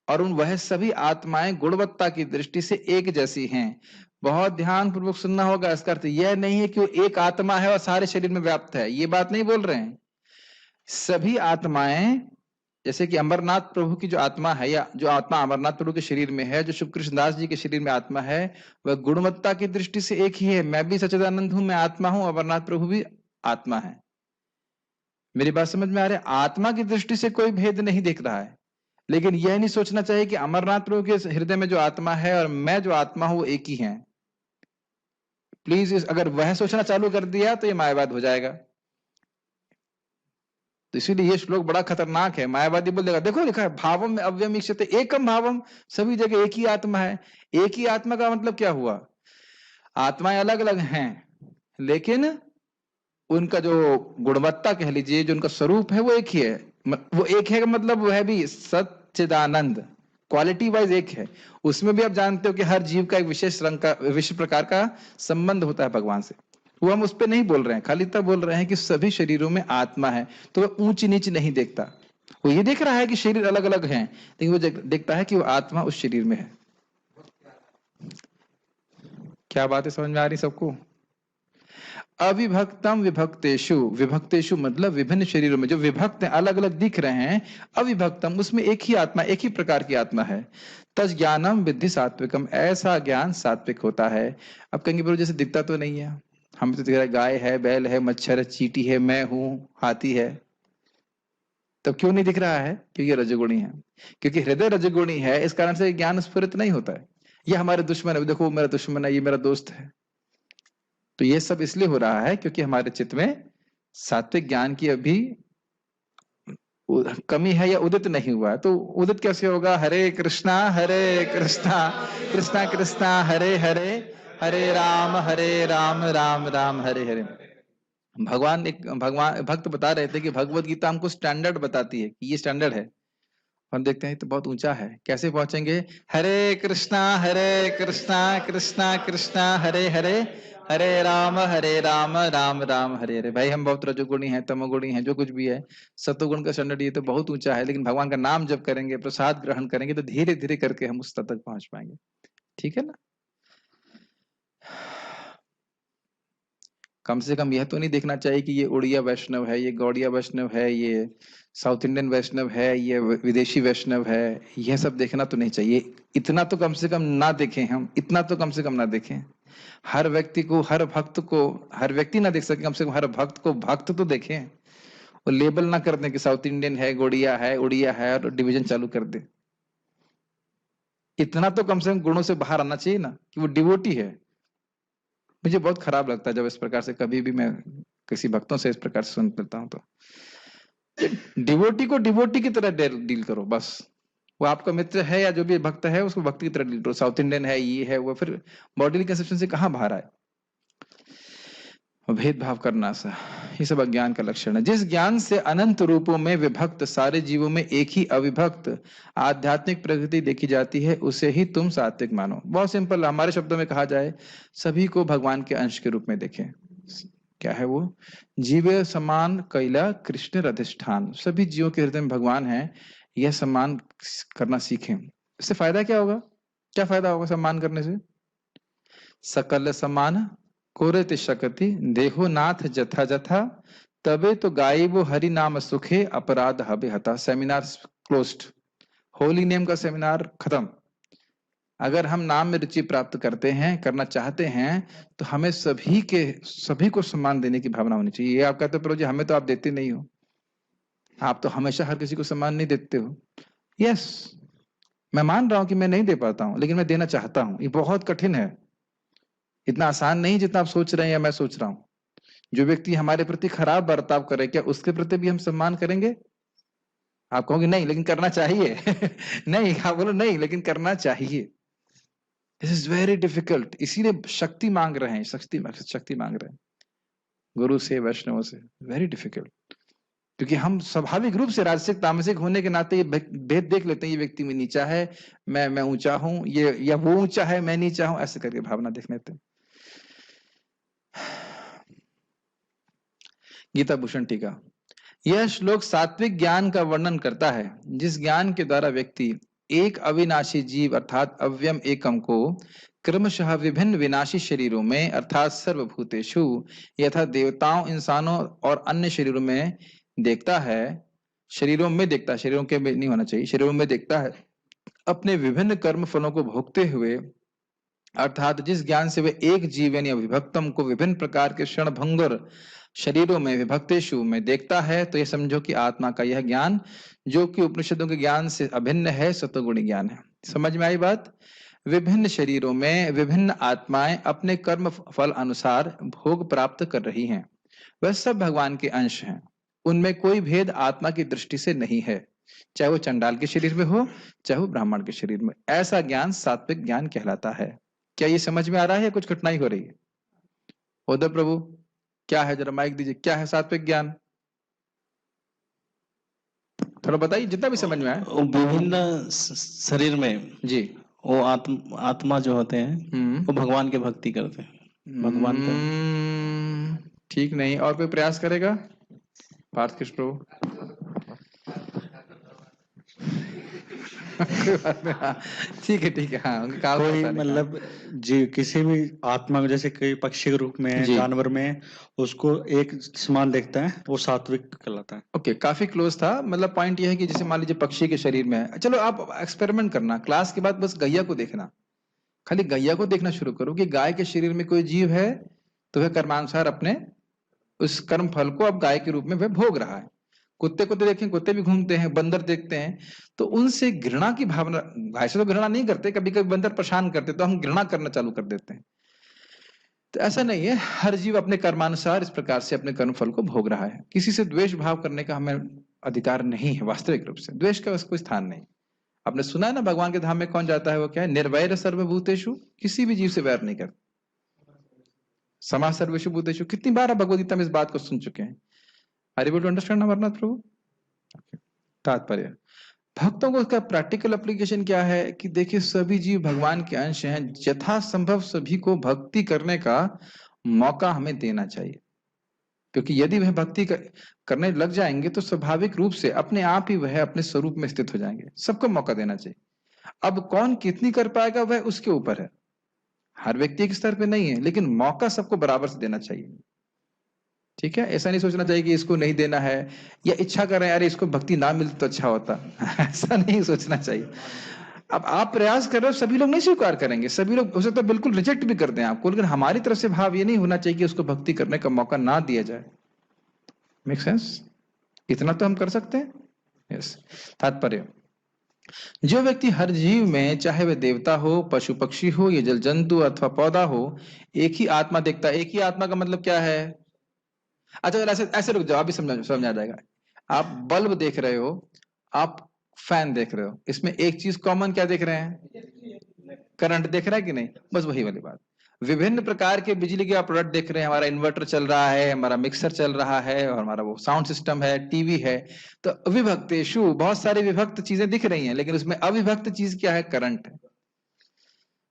और उन वह सभी आत्माएं गुणवत्ता की दृष्टि से एक जैसी हैं। बहुत ध्यान पूर्वक सुनना होगा। इसका अर्थ यह नहीं है कि वो एक आत्मा है और सारे शरीर में व्याप्त है, ये बात नहीं बोल रहे हैं। सभी आत्माएं, जैसे कि अमरनाथ प्रभु की जो आत्मा है या जो आत्मा अमरनाथ प्रभु के शरीर में है, जो शुभ कृष्णदास जी के शरीर में आत्मा है, वह गुणवत्ता की दृष्टि से एक ही है। मैं भी सच्चिदानंद हूं, मैं आत्मा हूं, अमरनाथ प्रभु भी आत्मा है। मेरी बात समझ में आ रही है? आत्मा की दृष्टि से कोई भेद नहीं दिख रहा है, लेकिन यह नहीं सोचना चाहिए कि अमरनाथ प्रभु के हृदय में जो आत्मा है और मैं जो आत्मा हूं वो एक ही है। प्लीज, अगर वह सोचना चालू कर दिया तो ये मायावाद हो जाएगा। तो इसीलिए ये श्लोक बड़ा खतरनाक है। मायावादी बोल देगा, देखो लिखा है भावम में अव्ययम ईक्षते एकम भावम, सभी जगह एक ही आत्मा है। एक ही आत्मा का मतलब क्या हुआ? आत्माएं अलग अलग हैं लेकिन उनका जो गुणवत्ता कह लीजिए, जो उनका स्वरूप है वो एक ही है। वो एक है का मतलब वह भी सच्चिदानंद, क्वालिटी वाइज एक है। उसमें भी आप जानते हो कि हर जीव का एक विशेष रंग का, विशेष प्रकार का संबंध होता है भगवान से। वो हम उस पर नहीं बोल रहे हैं, खाली तब बोल रहे हैं कि सभी शरीरों में आत्मा है, तो वह ऊंच नीच नहीं देखता। वो ये देख रहा है कि शरीर अलग अलग हैं, लेकिन वो देखता है कि वो आत्मा उस शरीर में है। क्या बात है, समझ में आ रही सबको? अविभक्तम विभक्तेषु, विभक्तेषु मतलब विभिन्न शरीरों में जो विभक्त हैं, अलग अलग दिख रहे हैं, अविभक्तम उसमें एक ही आत्मा, एक ही प्रकार की आत्मा है। तज ज्ञानम विद्धि सात्विकम, ऐसा ज्ञान सात्विक होता है। अब कहेंगे प्रभु जैसे दिखता तो नहीं है, हमें तो दिख रहा है गाय है, बैल है, मच्छर है, चींटी है, मैं हूं, हाथी है। तब क्यों नहीं दिख रहा है? क्योंकि रजोगुणी है। क्योंकि हृदय रजोगुणी है, इस कारण से ज्ञान स्फुरित नहीं होता है। ये हमारे दुश्मन है, देखो मेरा दुश्मन है, ये मेरा दोस्त है। तो ये सब इसलिए हो रहा है क्योंकि हमारे चित्त में सात्विक ज्ञान की अभी कमी है या उदित नहीं हुआ है। तो उदित कैसे होगा? हरे कृष्णा कृष्णा कृष्णा हरे हरे, हरे राम राम राम हरे हरे। भगवान भक्त बता रहे थे कि भगवत गीता हमको स्टैंडर्ड बताती है कि ये स्टैंडर्ड है। हम देखते हैं तो बहुत ऊंचा है, कैसे पहुंचेंगे? हरे कृष्णा कृष्णा कृष्णा हरे हरे, हरे राम राम राम हरे हरे। भाई हम बहुत रजोगुणी हैं, तमोगुणी हैं, जो कुछ भी है, सतोगुण का स्टैंडर्ड ये तो बहुत ऊंचा है, लेकिन भगवान का नाम जब करेंगे, प्रसाद ग्रहण करेंगे, तो धीरे धीरे करके हम उस स्तर तक पहुंच पाएंगे। ठीक है ना? कम से कम यह तो नहीं देखना चाहिए कि ये उड़िया वैष्णव है, ये गौड़िया वैष्णव है, ये साउथ इंडियन वैष्णव है, ये विदेशी वैष्णव है, यह सब देखना तो नहीं चाहिए। इतना तो कम से कम ना देखें हम, इतना तो कम से कम ना देखें। हर व्यक्ति को, हर भक्त को, हर व्यक्ति ना देख सके, कम से कम हर भक्त को भक्त तो देखें। और लेबल ना कर दें कि साउथ इंडियन है, गौड़िया है, उड़िया है, और डिवीजन चालू कर दे। इतना तो कम से कम गुणों से बाहर आना चाहिए ना कि वो डिवोटी है। मुझे बहुत खराब लगता है जब इस प्रकार से कभी भी मैं किसी भक्तों से इस प्रकार से सुन लेता हूं। तो डिवोटी को डिवोटी की तरह डील करो बस। वो आपका मित्र है या जो भी भक्त है उसको भक्ति की तरह डील करो। साउथ इंडियन है, ये है, वो, फिर बॉडी कंसेप्शन से कहां बाहर आए? भेदभाव करना सा, ये सब अज्ञान का लक्षण है। जिस ज्ञान से अनंत रूपों में विभक्त सारे जीवों में एक ही अविभक्त आध्यात्मिक प्रकृति देखी जाती है, उसे ही तुम सात्विक मानो। बहुत सिंपल, हमारे शब्दों में कहा जाए, सभी को भगवान के अंश के रूप में देखें। क्या है वो? जीव समान कैला कृष्ण अधिष्ठान, सभी जीवों के हृदय में भगवान है, यह सम्मान करना सीखें। इससे फायदा क्या होगा? क्या फायदा होगा सम्मान करने से? सकल समान कोरे शकति देहो नाथ जथा जथा, तबे तो गाई वो हरि नाम सुखे अपराध हबे हता। सेमिनार क्लोज्ड, होली नेम का सेमिनार खत्म। अगर हम नाम में रुचि प्राप्त करते हैं, करना चाहते हैं, तो हमें सभी को सम्मान देने की भावना होनी चाहिए। ये आप कहते हो प्रभु जी हमें तो आप देते नहीं हो, आप तो हमेशा हर किसी को सम्मान नहीं देते हो। यस, मैं मान रहा हूं कि मैं नहीं दे पाता हूं, लेकिन मैं देना चाहता हूं। ये बहुत कठिन है, इतना आसान नहीं जितना आप सोच रहे हैं या मैं सोच रहा हूं। जो व्यक्ति हमारे प्रति खराब बर्ताव करे, क्या उसके प्रति भी हम सम्मान करेंगे? आप कहोगे नहीं लेकिन करना चाहिए। नहीं, आप बोलो नहीं लेकिन करना चाहिए। दिस इज वेरी डिफिकल्ट, इसीलिए शक्ति मांग रहे हैं, शक्ति मांग रहे हैं गुरु से, वैष्णवों से। वेरी डिफिकल्ट, क्योंकि हम स्वाभाविक रूप से राजसिक तामसिक होने के नाते ये भेद देख लेते हैं, ये व्यक्ति में नीचा है, मैं ऊंचा हूं, ये या वो ऊंचा है मैं नीचा हूं, ऐसे करके भावना देख लेते हैं। गीता भूषण टीका। यह श्लोक सात्विक ज्ञान का वर्णन करता है, जिस ज्ञान के द्वारा व्यक्ति एक अविनाशी जीव अर्थात अव्ययम एकम को क्रमशः विभिन्न विनाशी शरीरों में अर्थात सर्वभूतेषु यथा देवताओं, इंसानों और अन्य शरीरों में देखता है। शरीरों में देखता है, शरीरों के में नहीं होना चाहिए, शरीरों में देखता है, अपने विभिन्न कर्म फलों को भोगते हुए, अर्थात जिस ज्ञान से वे एक जीव यानी अविभक्तम को विभिन्न प्रकार के क्षणभंगुर शरीरों में विभक्तेषु में देखता है, तो यह समझो कि आत्मा का यह ज्ञान, जो कि उपनिषदों के ज्ञान से अभिन्न है, सत्वगुणी ज्ञान है। समझ में आई बात? विभिन्न शरीरों में विभिन्न आत्माएं अपने कर्म फल अनुसार भोग प्राप्त कर रही हैं। वह सब भगवान के अंश हैं, उनमें कोई भेद आत्मा की दृष्टि से नहीं है, चाहे वो चंडाल के शरीर में हो चाहे वो ब्राह्मण के शरीर में। ऐसा ज्ञान सात्विक ज्ञान कहलाता है। क्या ये समझ में आ रहा है या कुछ कठिनाई हो रही है? उद्धव प्रभु क्या है, जरा माइक दीजिए, क्या है सात्विक ज्ञान? थोड़ा बताइए जितना भी समझ में आए। विभिन्न शरीर में जी वो आत्मा जो होते हैं वो भगवान की भक्ति करते हैं। भगवान को ठीक नहीं, और कोई प्रयास करेगा? पार्थ कृष्ण प्रभु। ठीक है हाँ, कोई मतलब जी किसी भी आत्मा में, जैसे कोई पक्षी के रूप में, जानवर में, उसको एक समान देखता है, वो सात्विक कहलाता है। ओके, काफी क्लोज था। मतलब पॉइंट ये है कि जैसे मान लीजिए पक्षी के शरीर में है, चलो आप एक्सपेरिमेंट करना, क्लास के बाद बस गैया को देखना, खाली गैया को देखना शुरू करो कि गाय के शरीर में कोई जीव है तो वह कर्मानुसार अपने उस कर्म फल को अब गाय के रूप में वह भोग रहा है। कुत्ते को देखें, कुत्ते भी घूमते हैं, बंदर देखते हैं, तो उनसे घृणा की भावना, गाय से तो घृणा नहीं करते, कभी कभी बंदर परेशान करते तो हम घृणा करना चालू कर देते हैं। तो ऐसा नहीं है, हर जीव अपने कर्मानुसार इस प्रकार से अपने कर्म फल को भोग रहा है। किसी से द्वेष भाव करने का हमें अधिकार नहीं है, वास्तविक रूप से द्वेष का कोई स्थान नहीं। आपने सुना है ना, भगवान के धाम में कौन जाता है वो क्या है? निर्वैर सर्वभूतेषु, किसी भी जीव से वैर नहीं करता। समा सर्वेषु भूतेषु, कितनी बार आप भगवद गीता में इस बात को सुन चुके हैं। Are you able to understand Amarnath प्रभु? तात्पर्य, भक्तों को उसका प्रैक्टिकल एप्लीकेशन क्या है कि देखिए सभी जीव भगवान के अंश हैं, यथासंभव सभी को भक्ति करने का मौका हमें देना चाहिए, क्योंकि यदि वह भक्ति करने लग जाएंगे तो स्वाभाविक रूप से अपने आप ही वह अपने स्वरूप में स्थित हो जाएंगे। सबको मौका देना चाहिए। अब कौन कितनी कर पाएगा वह उसके ऊपर है, हर व्यक्ति एक स्तर पे नहीं है, लेकिन मौका सबको बराबर से देना चाहिए। ठीक है, ऐसा नहीं सोचना चाहिए कि इसको नहीं देना है, या इच्छा कर रहे हैं अरे इसको भक्ति ना मिलती तो अच्छा होता। ऐसा नहीं सोचना चाहिए। अब आप प्रयास कर रहे हो, सभी लोग नहीं स्वीकार करेंगे, सभी लोग हो सकता है बिल्कुल रिजेक्ट भी कर दें आपको, लेकिन हमारी तरफ से भाव ये नहीं होना चाहिए कि उसको भक्ति करने का मौका ना दिया जाए। Make sense? इतना तो हम कर सकते हैं। यस। तात्पर्य, जो व्यक्ति हर जीव में, चाहे वह देवता हो, पशु पक्षी हो या जल जंतु अथवा पौधा हो, एक ही आत्मा देखता है। एक ही आत्मा का मतलब क्या है? अच्छा ऐसे ऐसे रुक जाओ, अभी समझ आ जाएगा। आप बल्ब देख रहे हो, आप फैन देख रहे हो, इसमें एक चीज कॉमन क्या देख रहे हैं? करंट देख रहा है कि नहीं? बस वही वाली बात। विभिन्न प्रकार के बिजली के आप प्रोडक्ट देख रहे हैं, हमारा इन्वर्टर चल रहा है, हमारा मिक्सर चल रहा है, और हमारा वो साउंड सिस्टम है, टीवी है। तो अविभक्तेषु, बहुत सारी विभक्त चीजें दिख रही हैं, लेकिन उसमें अविभक्त चीज क्या है? करंट है।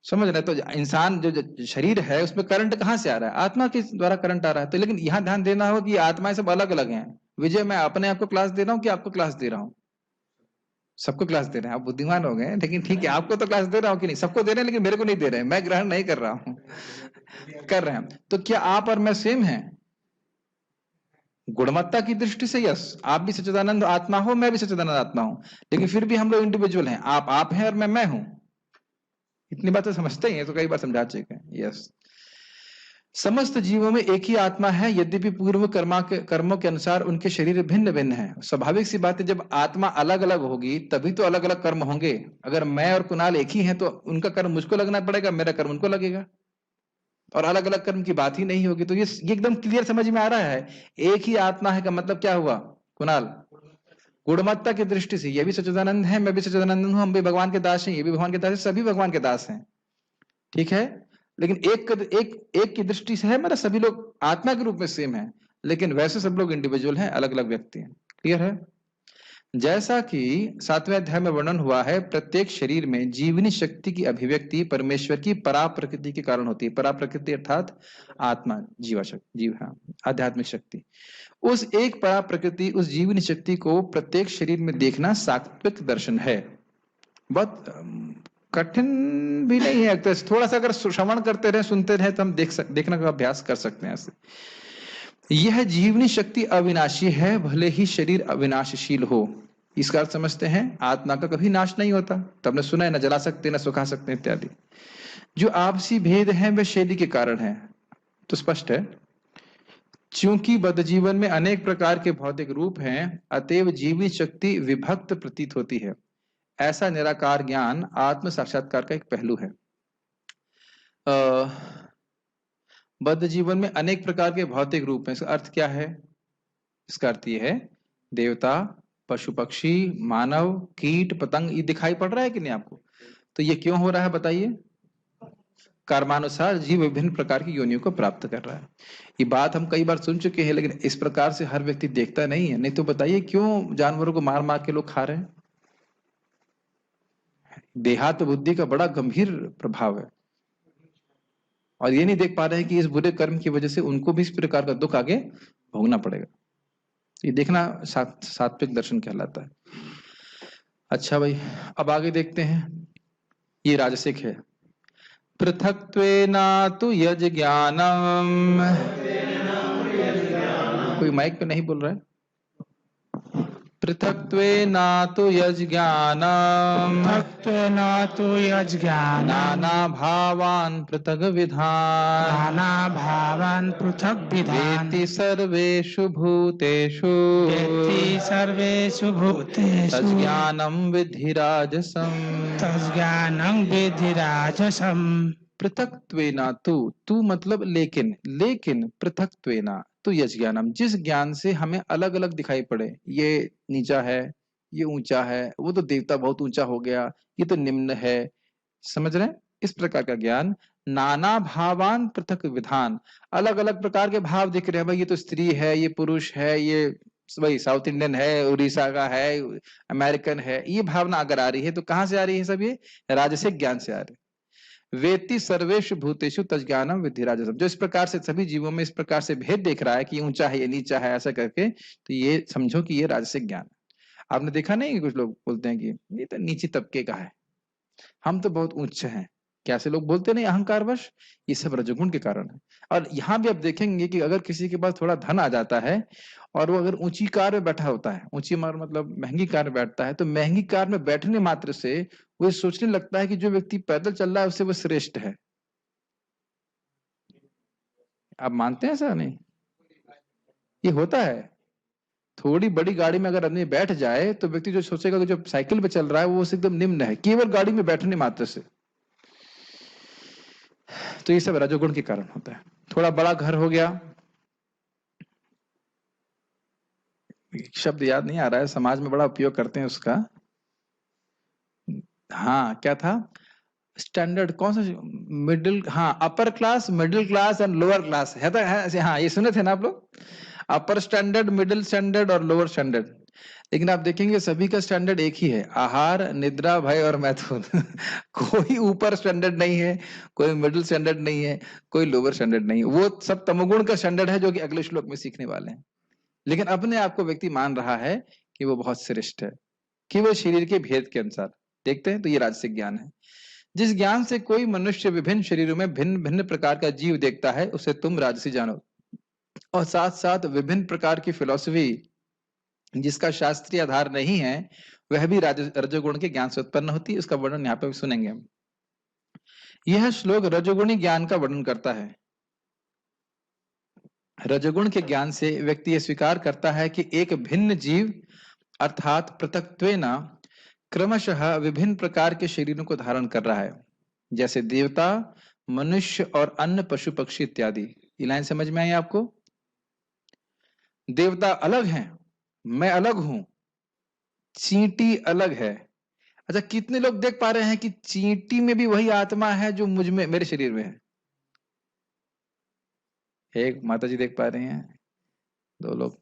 समझ रहे? तो इंसान जो शरीर है उसमें करंट कहाँ से आ रहा है? आत्मा के द्वारा करंट आ रहा है। तो लेकिन यहाँ ध्यान देना होगा कि आत्माएं सब अलग अलग हैं। विजय, मैं अपने आप को क्लास दे रहा हूँ कि आपको क्लास दे रहा हूँ? सबको क्लास दे रहे हैं। आप बुद्धिमान हो गए, लेकिन ठीक है, आपको तो क्लास दे रहा हूँ कि नहीं? सबको दे रहे हैं, लेकिन मेरे को नहीं दे रहे हैं, मैं ग्रहण नहीं कर रहा हूँ। कर रहे हैं। तो क्या आप और मैं सेम हैं? गुणवत्ता की दृष्टि से यस, आप भी सच्चिदानंद आत्मा हो, मैं भी सच्चिदानंद आत्मा हूं, लेकिन फिर भी हम लोग इंडिविजुअल हैं। आप हैं और मैं हूं। इतनी बातें समझते ही हैं, तो कई बार समझा चुके हैं। यस। समस्त जीवों में एक ही आत्मा है, यद्यपि पूर्व कर्मों के अनुसार उनके शरीर भिन्न भिन्न हैं। स्वाभाविक सी बात है, जब आत्मा अलग अलग होगी तभी तो अलग अलग कर्म होंगे। अगर मैं और कुणाल एक ही हैं तो उनका कर्म मुझको लगना पड़ेगा, मेरा कर्म उनको लगेगा, और अलग अलग कर्म की बात ही नहीं होगी। तो ये एकदम क्लियर समझ में आ रहा है। एक ही आत्मा है का मतलब क्या हुआ कुणाल? गुणवत्ता की दृष्टि से ये भी सच्चिदानंद है, मैं भी सच्चिदानंद हूं, हम भी भगवान के दास हैं, ये भी भगवान के दास है, सभी भगवान के दास हैं, ठीक है। लेकिन एक की दृष्टि से है मेरा, सभी लोग आत्मा के रूप में सेम है, लेकिन वैसे सब लोग इंडिविजुअल हैं, अलग अलग व्यक्ति हैं। क्लियर है? जैसा कि 7वें अध्याय में वर्णन हुआ है, प्रत्येक शरीर में जीवनी शक्ति की अभिव्यक्ति परमेश्वर की परा प्रकृति के कारण होती है। परा प्रकृति अर्थात आत्मा, जीवा शक्ति, जीव, हाँ, आध्यात्मिक शक्ति। उस एक परा प्रकृति, उस जीवनी शक्ति को प्रत्येक शरीर में देखना सात्विक दर्शन है। बहुत कठिन भी नहीं है, तो थोड़ा सा अगर श्रवण करते रहे, सुनते रहे, तो हम देखने का अभ्यास कर सकते हैं ऐसे। यह जीवनी शक्ति अविनाशी है, भले ही शरीर अविनाशशील हो। इसका अर्थ समझते हैं, आत्मा का कभी नाश नहीं होता। तब ने सुना है, न जला सकते न सुखा सकते इत्यादि। जो आपसी भेद हैं वे शरीर के कारण हैं, तो स्पष्ट है। चूंकि बद्ध जीवन में अनेक प्रकार के भौतिक रूप हैं, अतएव जीवनी शक्ति विभक्त प्रतीत होती है। ऐसा निराकार ज्ञान आत्म साक्षात्कार का एक पहलू है। बद्ध जीवन में अनेक प्रकार के भौतिक रूप हैं, इसका अर्थ क्या है? इसका अर्थ ये है, देवता, पशु पक्षी, मानव, कीट पतंग, ये दिखाई पड़ रहा है कि नहीं आपको? तो ये क्यों हो रहा है बताइए? कर्मानुसार जीव विभिन्न प्रकार की योनियों को प्राप्त कर रहा है। ये बात हम कई बार सुन चुके हैं, लेकिन इस प्रकार से हर व्यक्ति देखता नहीं है। नहीं तो बताइए क्यों जानवरों को मार मार के लोग खा रहे हैं? देहात्म बुद्धि का बड़ा गंभीर प्रभाव है, और ये नहीं देख पा रहे हैं कि इस बुरे कर्म की वजह से उनको भी इस प्रकार का दुख आगे भोगना पड़ेगा। ये देखना सात्विक दर्शन कहलाता है। अच्छा भाई, अब आगे देखते हैं। ये राजसिक है। पृथक्त्वेना तु यज ज्ञानम, कोई माइक पे नहीं बोल रहा है। पृथक्त्वेना तु यज ज्ञानम, पृथक्त्वेन तु यज् ज्ञानं, नाना भावान् पृथग् विधान्, नाना भावान् पृथक् विधान्, वेत्ति सर्वेषु भूतेषु, वेत्ति सर्वेषु भूतेषु, तज्ज्ञानं विद्धि राजसम्, तज्ज्ञानं विद्धि राजसम्। पृथक्त्वेना तू मतलब लेकिन, पृथक्त्वेना तो यज ज्ञानम, जिस ज्ञान से हमें अलग अलग दिखाई पड़े, ये नीचा है, ये ऊंचा है, वो तो देवता बहुत ऊंचा हो गया, ये तो निम्न है, समझ रहे हैं? इस प्रकार का ज्ञान। नाना भावान पृथक विधान, अलग अलग प्रकार के भाव दिख रहे हैं। भाई ये तो स्त्री है, ये पुरुष है, ये वही साउथ इंडियन है, उड़ीसा का है, अमेरिकन है, ये भावना अगर आ रही है तो कहाँ से आ रही है? सब ये राजसिक ज्ञान से आ रही है। वेत्ति सर्वेषु भूतेषु तज्ज्ञानम विद्धि राजसम, जो इस प्रकार से सभी जीवों में इस प्रकार से भेद देख रहा है कि ऊंचा है, ये नीचा है, ऐसा करके, तो ये समझो कि ये राजसिक ज्ञान है। आपने देखा नहीं कि कुछ लोग बोलते हैं कि ये तो नीचे तबके का है, हम तो बहुत ऊंचे हैं, कैसे लोग बोलते नहीं, अहंकारवश। ये सब रजोगुण के कारण है। और यहाँ भी आप देखेंगे कि अगर किसी के पास थोड़ा धन आ जाता है और वो अगर ऊंची कार में बैठा होता है, ऊंची मतलब महंगी कार में बैठता है, तो महंगी कार में बैठने मात्र से वो सोचने लगता है कि जो व्यक्ति पैदल चल रहा है उससे वो श्रेष्ठ है। आप मानते हैं ऐसा? नहीं, ये होता है। थोड़ी बड़ी गाड़ी में अगर आदमी बैठ जाए तो व्यक्ति जो सोचेगा कि जो साइकिल पे चल रहा है वो एकदम निम्न है, केवल गाड़ी में बैठने मात्र से। तो ये सब रजोगुण के कारण होता है। थोड़ा बड़ा घर हो गया, शब्द याद नहीं आ रहा है, समाज में बड़ा उपयोग करते हैं उसका। हाँ, क्या था? स्टैंडर्ड कौन सा? मिडिल, हाँ, upper class, middle class and lower class है, तो है, हाँ, ये सुने थे ना आप लोग? अपर स्टैंडर्ड, मिडिल स्टैंडर्ड और लोअर स्टैंडर्ड। लेकिन आप देखेंगे सभी का स्टैंडर्ड एक ही है, आहार, निद्रा, भय और मैथुन। कोई ऊपर स्टैंडर्ड नहीं है, कोई मिडिल स्टैंडर्ड नहीं है, कोई लोअर स्टैंडर्ड नहीं है। वो सब तमोगुण का स्टैंडर्ड है, जो कि अगले श्लोक में सीखने वाले हैं। लेकिन अपने आप को व्यक्ति मान रहा है कि वो बहुत श्रेष्ठ है, केवल शरीर के भेद के अनुसार। देखते हैं, तो ये राजसिक ज्ञान है। जिस ज्ञान से कोई मनुष्य विभिन्न शरीरों में भिन्न भिन्न प्रकार का जीव देखता है, उसे तुम राजसी जानो। और साथ साथ विभिन्न प्रकार की फिलॉसफी जिसका शास्त्रीय आधार नहीं है, वह भी रजोगुण के ज्ञान से उत्पन्न होती है। उसका वर्णन यहाँ पे भी सुनेंगे हम। यह श्लोक रजोगुणी ज्ञान का वर्णन करता है। रजोगुण के ज्ञान से व्यक्ति यह स्वीकार करता है कि एक भिन्न जीव अर्थात पृथक्त्वेन क्रमशः विभिन्न प्रकार के शरीरों को धारण कर रहा है, जैसे देवता, मनुष्य और अन्य पशु पक्षी इत्यादि। ये लाइन समझ में आई आपको? देवता अलग हैं, मैं अलग हूं, चींटी अलग है। अच्छा, कितने लोग देख पा रहे हैं कि चींटी में भी वही आत्मा है जो मुझ में, मेरे शरीर में है? एक माता जी देख पा रही हैं, 2 लोग।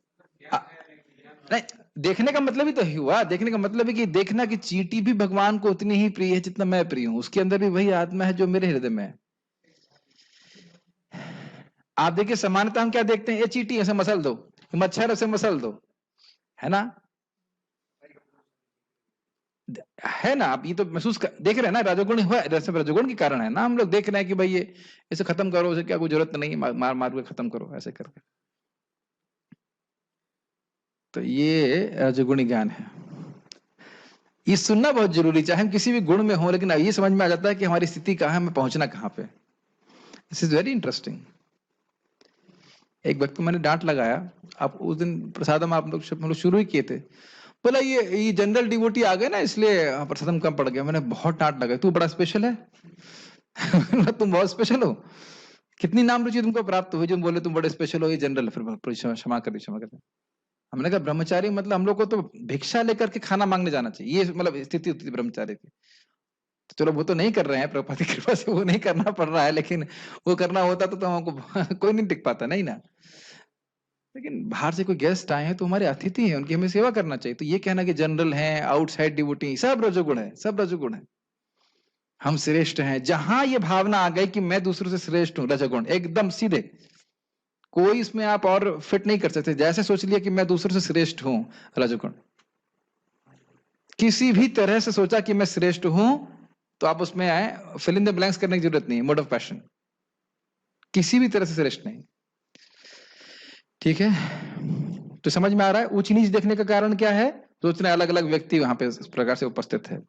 नहीं, देखने का मतलब ही तो हुआ, देखने का मतलब है कि देखना कि चींटी भी भगवान को उतनी ही प्रिय है जितना मैं प्रिय हूं, उसके अंदर भी वही आत्मा है जो मेरे हृदय में है। आप देखिए समानता हम क्या देखते हैं, ये चींटी ऐसे मसल दो, मच्छर ऐसे मसल दो, है ना? है ना? आप ये तो महसूस देख रहे हैं ना, रजोगुण हुआ, रजोगुण के कारण है ना, हम लोग देख रहे हैं कि भाई ये इसे खत्म करो, इसे क्या कोई जरूरत नहीं, मार मार के खत्म करो, ऐसे करके। तो ये रजोगुणी ज्ञान है। ये सुनना बहुत जरूरी, चाहे हम किसी भी गुण में हो, लेकिन ये समझ में आ जाता है कि हमारी स्थिति कहाँ है, हमें पहुंचना कहाँ पे। This is very interesting. एक व्यक्ति मैंने डांट लगाया, आप उस दिन प्रसादम आप लोग शुरू ही किए थे, बोला ये जनरल डिवोटी आ गए ना इसलिए प्रसादम कम पड़ गया। मैंने बहुत डांट लगा, तू बड़ा स्पेशल है तुम बहुत स्पेशल हो, कितनी नाम रुचि तुमको प्राप्त हुई जो बोले तुम बड़े स्पेशल हो, ये जनरल। फिर क्षमा कर, क्षमा कर। हमने कहा ब्रह्मचारी मतलब हम लोग को तो भिक्षा लेकर के खाना मांगने जाना चाहिए, ये मतलब स्थिति होती थी ब्रह्मचारी की। तो चलो वो तो नहीं कर रहे हैं, प्रभुपाद की कृपा से वो नहीं करना पड़ रहा है, लेकिन वो करना होता तो हमको कोई नहीं टिक पाता, नहीं ना। लेकिन बाहर से कोई गेस्ट आए हैं तो हमारे अतिथि हैं, उनकी हमें सेवा करना चाहिए। तो ये कहना कि जनरल हैं, आउटसाइड डिवोटी, सब रजोगुण है, सब रजोगुण है, हम श्रेष्ठ हैं। जहां ये भावना आ गई कि मैं दूसरों से श्रेष्ठ हूं, रजोगुण एकदम सीधे, कोई इसमें आप और फिट नहीं कर सकते। जैसे सोच लिया कि मैं दूसरों से श्रेष्ठ हूं, रजोगुण। किसी भी तरह से सोचा कि मैं श्रेष्ठ हूं तो आप उसमें आए, फिल इन द ब्लैंक्स करने की जरूरत नहीं, मोड ऑफ पैशन, किसी भी तरह से श्रेष्ठ नहीं। ठीक है, तो समझ में आ रहा है ऊंच नीच देखने का कारण क्या है? सोचने अलग अलग व्यक्ति वहां पे इस प्रकार से उपस्थित है।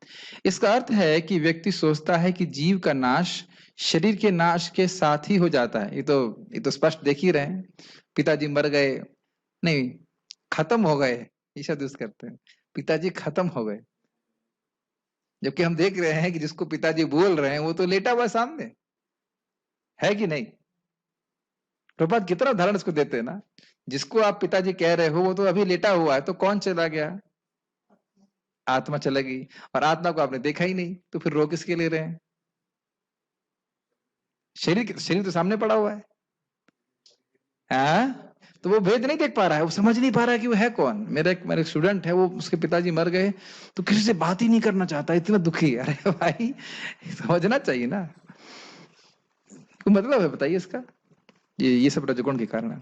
इसका अर्थ है कि व्यक्ति सोचता है कि जीव का नाश शरीर के नाश के साथ ही हो जाता है। ये तो स्पष्ट देख ही रहे हैं, पिताजी मर गए, नहीं खत्म हो गए, ये शब्द यूज करते हैं, पिताजी खत्म हो गए, जबकि हम देख रहे हैं कि जिसको पिताजी बोल रहे हैं वो तो लेटा हुआ सामने है कि नहीं। प्रभात कितना उदाहरण इसको देते हैं ना, जिसको आप पिताजी कह रहे हो वो तो अभी लेटा हुआ है, तो कौन चला गया? आत्मा चला गई, और आत्मा को आपने देखा ही नहीं, तो फिर रो किसके ले रहे हैं? शरीर तो सामने पड़ा हुआ है। तो वो भेद नहीं देख पा रहा है, वो समझ नहीं पा रहा है कि वो है कौन। मेरे स्टूडेंट है, वो उसके पिताजी मर गए तो किसी से बात ही नहीं करना चाहता, इतना दुखी। अरे भाई समझना चाहिए ना, तो मतलब है बताइए इसका। ये सब रजोगुण के कारण है।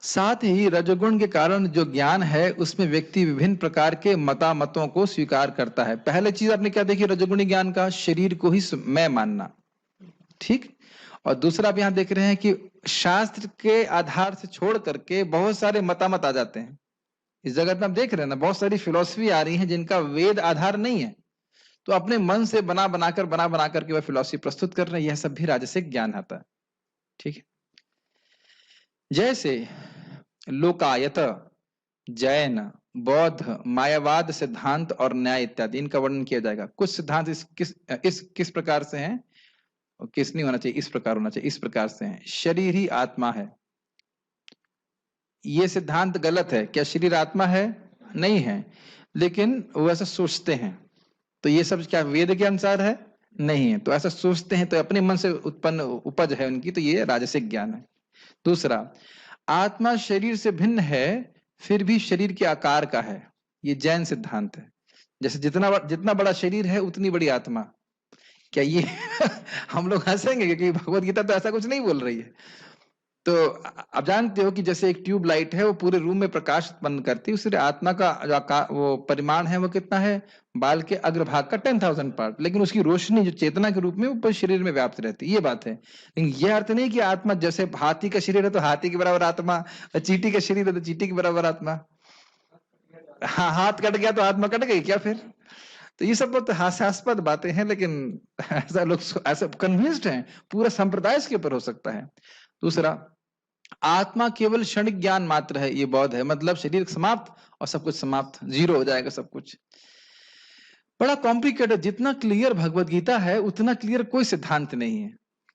साथ ही रजोगुण के कारण जो ज्ञान है उसमें व्यक्ति विभिन्न प्रकार के मतामतों को स्वीकार करता है। पहले चीज आपने क्या देखी रजोगुणी ज्ञान का? शरीर को ही मैं मानना, ठीक। और दूसरा आप यहां देख रहे हैं कि शास्त्र के आधार से छोड़ करके बहुत सारे मतामत आ जाते हैं। इस जगत में आप देख रहे हैं ना, बहुत सारी फिलॉसफी आ रही है जिनका वेद आधार नहीं है, तो अपने मन से बना बना करके वह फिलॉसफी प्रस्तुत कर रहे हैं। यह सब भी राजसिक ज्ञान आता है, ठीक है। जैसे लोकायत, जैन, बौद्ध, मायावाद सिद्धांत और न्याय इत्यादि, इनका वर्णन किया जाएगा। कुछ सिद्धांत किस प्रकार से हैं, और किस नहीं होना चाहिए, इस प्रकार होना चाहिए, इस प्रकार से हैं। शरीर ही आत्मा है, ये सिद्धांत गलत है। क्या शरीर आत्मा है? नहीं है, लेकिन वो ऐसा सोचते हैं। तो ये सब क्या वेद के अनुसार है? नहीं है। तो ऐसा सोचते हैं, तो अपने मन से उत्पन्न उपज है उनकी, तो ये राजसिक ज्ञान है। दूसरा, आत्मा शरीर से भिन्न है फिर भी शरीर के आकार का है, ये जैन सिद्धांत है। जैसे जितना बड़ा शरीर है उतनी बड़ी आत्मा। क्या ये हम लोग हंसेंगे क्योंकि भगवत गीता तो ऐसा कुछ नहीं बोल रही है। तो आप जानते हो कि जैसे एक ट्यूब लाइट है वो पूरे रूम में प्रकाश उत्पन्न करती है, उससे आत्मा का जो वो परिमाण है वो कितना है? बाल के अग्रभाग का 10,000 पार्ट, लेकिन उसकी रोशनी जो चेतना के रूप में वो शरीर में व्याप्त रहती है, ये बात है। लेकिन ये अर्थ नहीं कि आत्मा जैसे हाथी का शरीर है तो हाथी के बराबर आत्मा, चींटी का शरीर है तो चींटी के बराबर आत्मा। हाँ, हाथ कट गया तो आत्मा कट गई क्या फिर? तो ये सब बहुत हास्यास्पद बातें हैं, लेकिन ऐसा लोग ऐसा कन्विंस्ड हैं, पूरा संप्रदाय इसके ऊपर हो सकता है। दूसरा, आत्मा केवल क्षणिक ज्ञान मात्र है, ये बौद्ध है। मतलब शरीर समाप्त और सब कुछ समाप्त, जीरो हो जाएगा सब कुछ। बड़ा कॉम्प्लिकेटेड, जितना क्लियर भगवत गीता है उतना क्लियर कोई सिद्धांत नहीं है।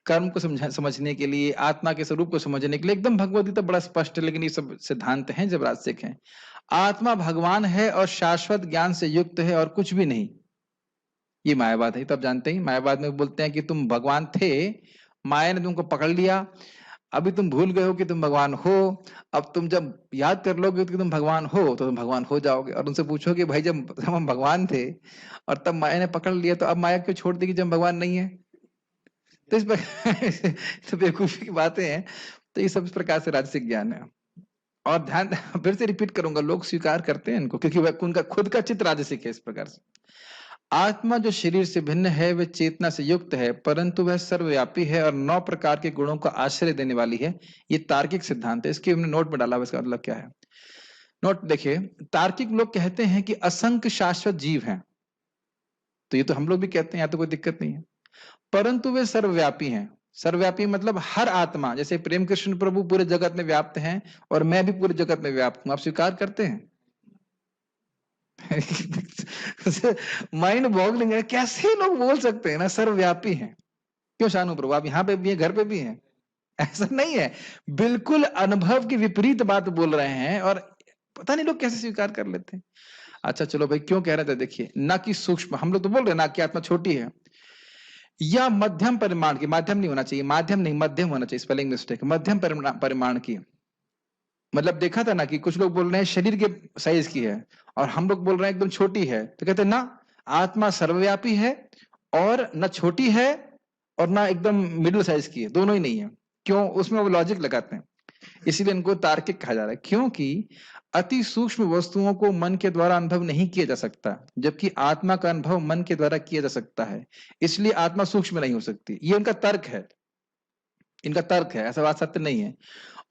कर्म को समझने के लिए, आत्मा के स्वरूप को समझने के लिए एकदम भगवत गीता बड़ा स्पष्ट है, लेकिन ये सब सिद्धांत हैं जब राजसिक हैं। आत्मा भगवान है और शाश्वत ज्ञान से युक्त है और कुछ भी नहीं। ये मायावाद है, तब जानते ही मायावाद में बोलते हैं कि तुम भगवान थे, माया ने तुमको पकड़ लिया, अभी तुम भूल गए हो कि तुम भगवान हो। अब तुम जब याद कर लोगे कि तुम भगवान हो तो तुम भगवान हो जाओगे। और उनसे पूछो कि भाई जब हम भगवान थे और तब माया ने पकड़ लिया, तो अब माया क्यों छोड़ दी कि जब भगवान नहीं है? तो इस प्रकार तो बेवकूफी की बातें हैं। तो ये सब इस प्रकार से राजसिक ज्ञान है। और ध्यान, फिर से रिपीट करूंगा, लोग स्वीकार करते हैं इनको क्योंकि उनका खुद का चित्त राजसिक है। इस प्रकार से आत्मा जो शरीर से भिन्न है वह चेतना से युक्त है, परंतु वह सर्वव्यापी है और 9 प्रकार के गुणों का आश्रय देने वाली है। ये तार्किक सिद्धांत है। इसके हमने नोट में डाला हुआ, इसका मतलब क्या है? नोट देखिए, तार्किक लोग कहते हैं कि असंख्य शाश्वत जीव हैं, तो ये तो हम लोग भी कहते हैं, यहाँ तो कोई दिक्कत नहीं है, परंतु वे सर्वव्यापी हैं। सर्वव्यापी मतलब हर आत्मा, जैसे प्रेम कृष्ण प्रभु पूरे जगत में व्याप्त हैं और मैं भी पूरे जगत में व्याप्त हूं। आप स्वीकार करते हैं? माइंड बॉगलिंग है, कैसे लोग बोल सकते हैं ना सर्वव्यापी हैं? क्यों शानू प्रभु, आप यहाँ पे भी हैं, घर पे भी हैं? ऐसा नहीं है, बिल्कुल अनुभव की विपरीत बात बोल रहे हैं और पता नहीं लोग कैसे स्वीकार कर लेते हैं। अच्छा चलो भाई, क्यों कह रहे थे? देखिए, ना कि सूक्ष्म, हम लोग तो बोल रहे हैं ना कि आत्मा छोटी है, या मध्यम परिमाण की, माध्यम नहीं होना चाहिए, माध्यम नहीं मध्यम होना चाहिए, स्पेलिंग मिस्टेक, मध्यम परिमाण की। मतलब देखा था ना कि कुछ लोग बोल रहे हैं शरीर के साइज की है और हम लोग बोल रहे हैं एकदम छोटी है, तो कहते हैं ना आत्मा सर्वव्यापी है और ना छोटी है और ना एकदम मिडिल साइज की है, दोनों ही नहीं है। क्यों? उसमें वो लॉजिक लगाते हैं, इसीलिए इनको तार्किक कहा जा रहा है। क्योंकि अति सूक्ष्म वस्तुओं को मन के द्वारा अनुभव नहीं किया जा सकता, जबकि आत्मा का अनुभव मन के द्वारा किया जा सकता है, इसलिए आत्मा सूक्ष्म नहीं हो सकती। ये इनका तर्क है, इनका तर्क है, ऐसा बात सत्य नहीं है।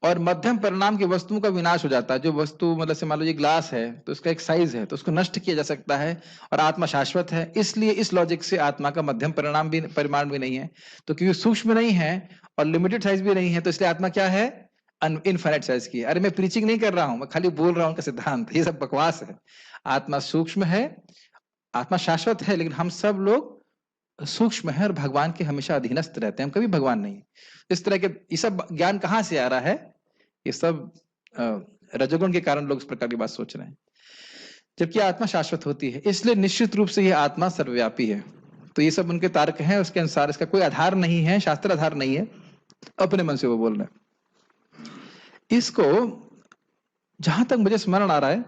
और मध्यम परिणाम की वस्तुओं का विनाश हो जाता है। जो वस्तु मतलब से मान लो ये ग्लास है तो इसका एक साइज है, तो उसको नष्ट किया जा सकता है, और आत्मा शाश्वत है, इसलिए इस लॉजिक से आत्मा का मध्यम परिमाण भी नहीं है। तो क्योंकि सूक्ष्म नहीं है और लिमिटेड साइज भी नहीं है, तो इसलिए आत्मा क्या है? इनफाइनाइट साइज की है। अरे मैं प्रीचिंग नहीं कर रहा हूं, मैं खाली बोल रहा हूं उनका सिद्धांत, ये सब बकवास है। आत्मा सूक्ष्म है, आत्मा शाश्वत है, लेकिन हम सब लोग सूक्ष्म है और भगवान के हमेशा अधीनस्थ रहते हैं, हम कभी भगवान नहीं है। इस तरह के ये सब ज्ञान कहाँ से आ रहा है? ये सब रजोगुण के कारण लोग इस प्रकार की बात सोच रहे हैं, जबकि आत्मा शाश्वत होती है, इसलिए निश्चित रूप से यह आत्मा सर्वव्यापी है। तो ये सब उनके तार्क हैं, उसके अनुसार इसका कोई आधार नहीं है, शास्त्र आधार नहीं है, अपने मन से वो बोल रहे हैं। इसको जहां तक मुझे स्मरण आ रहा है,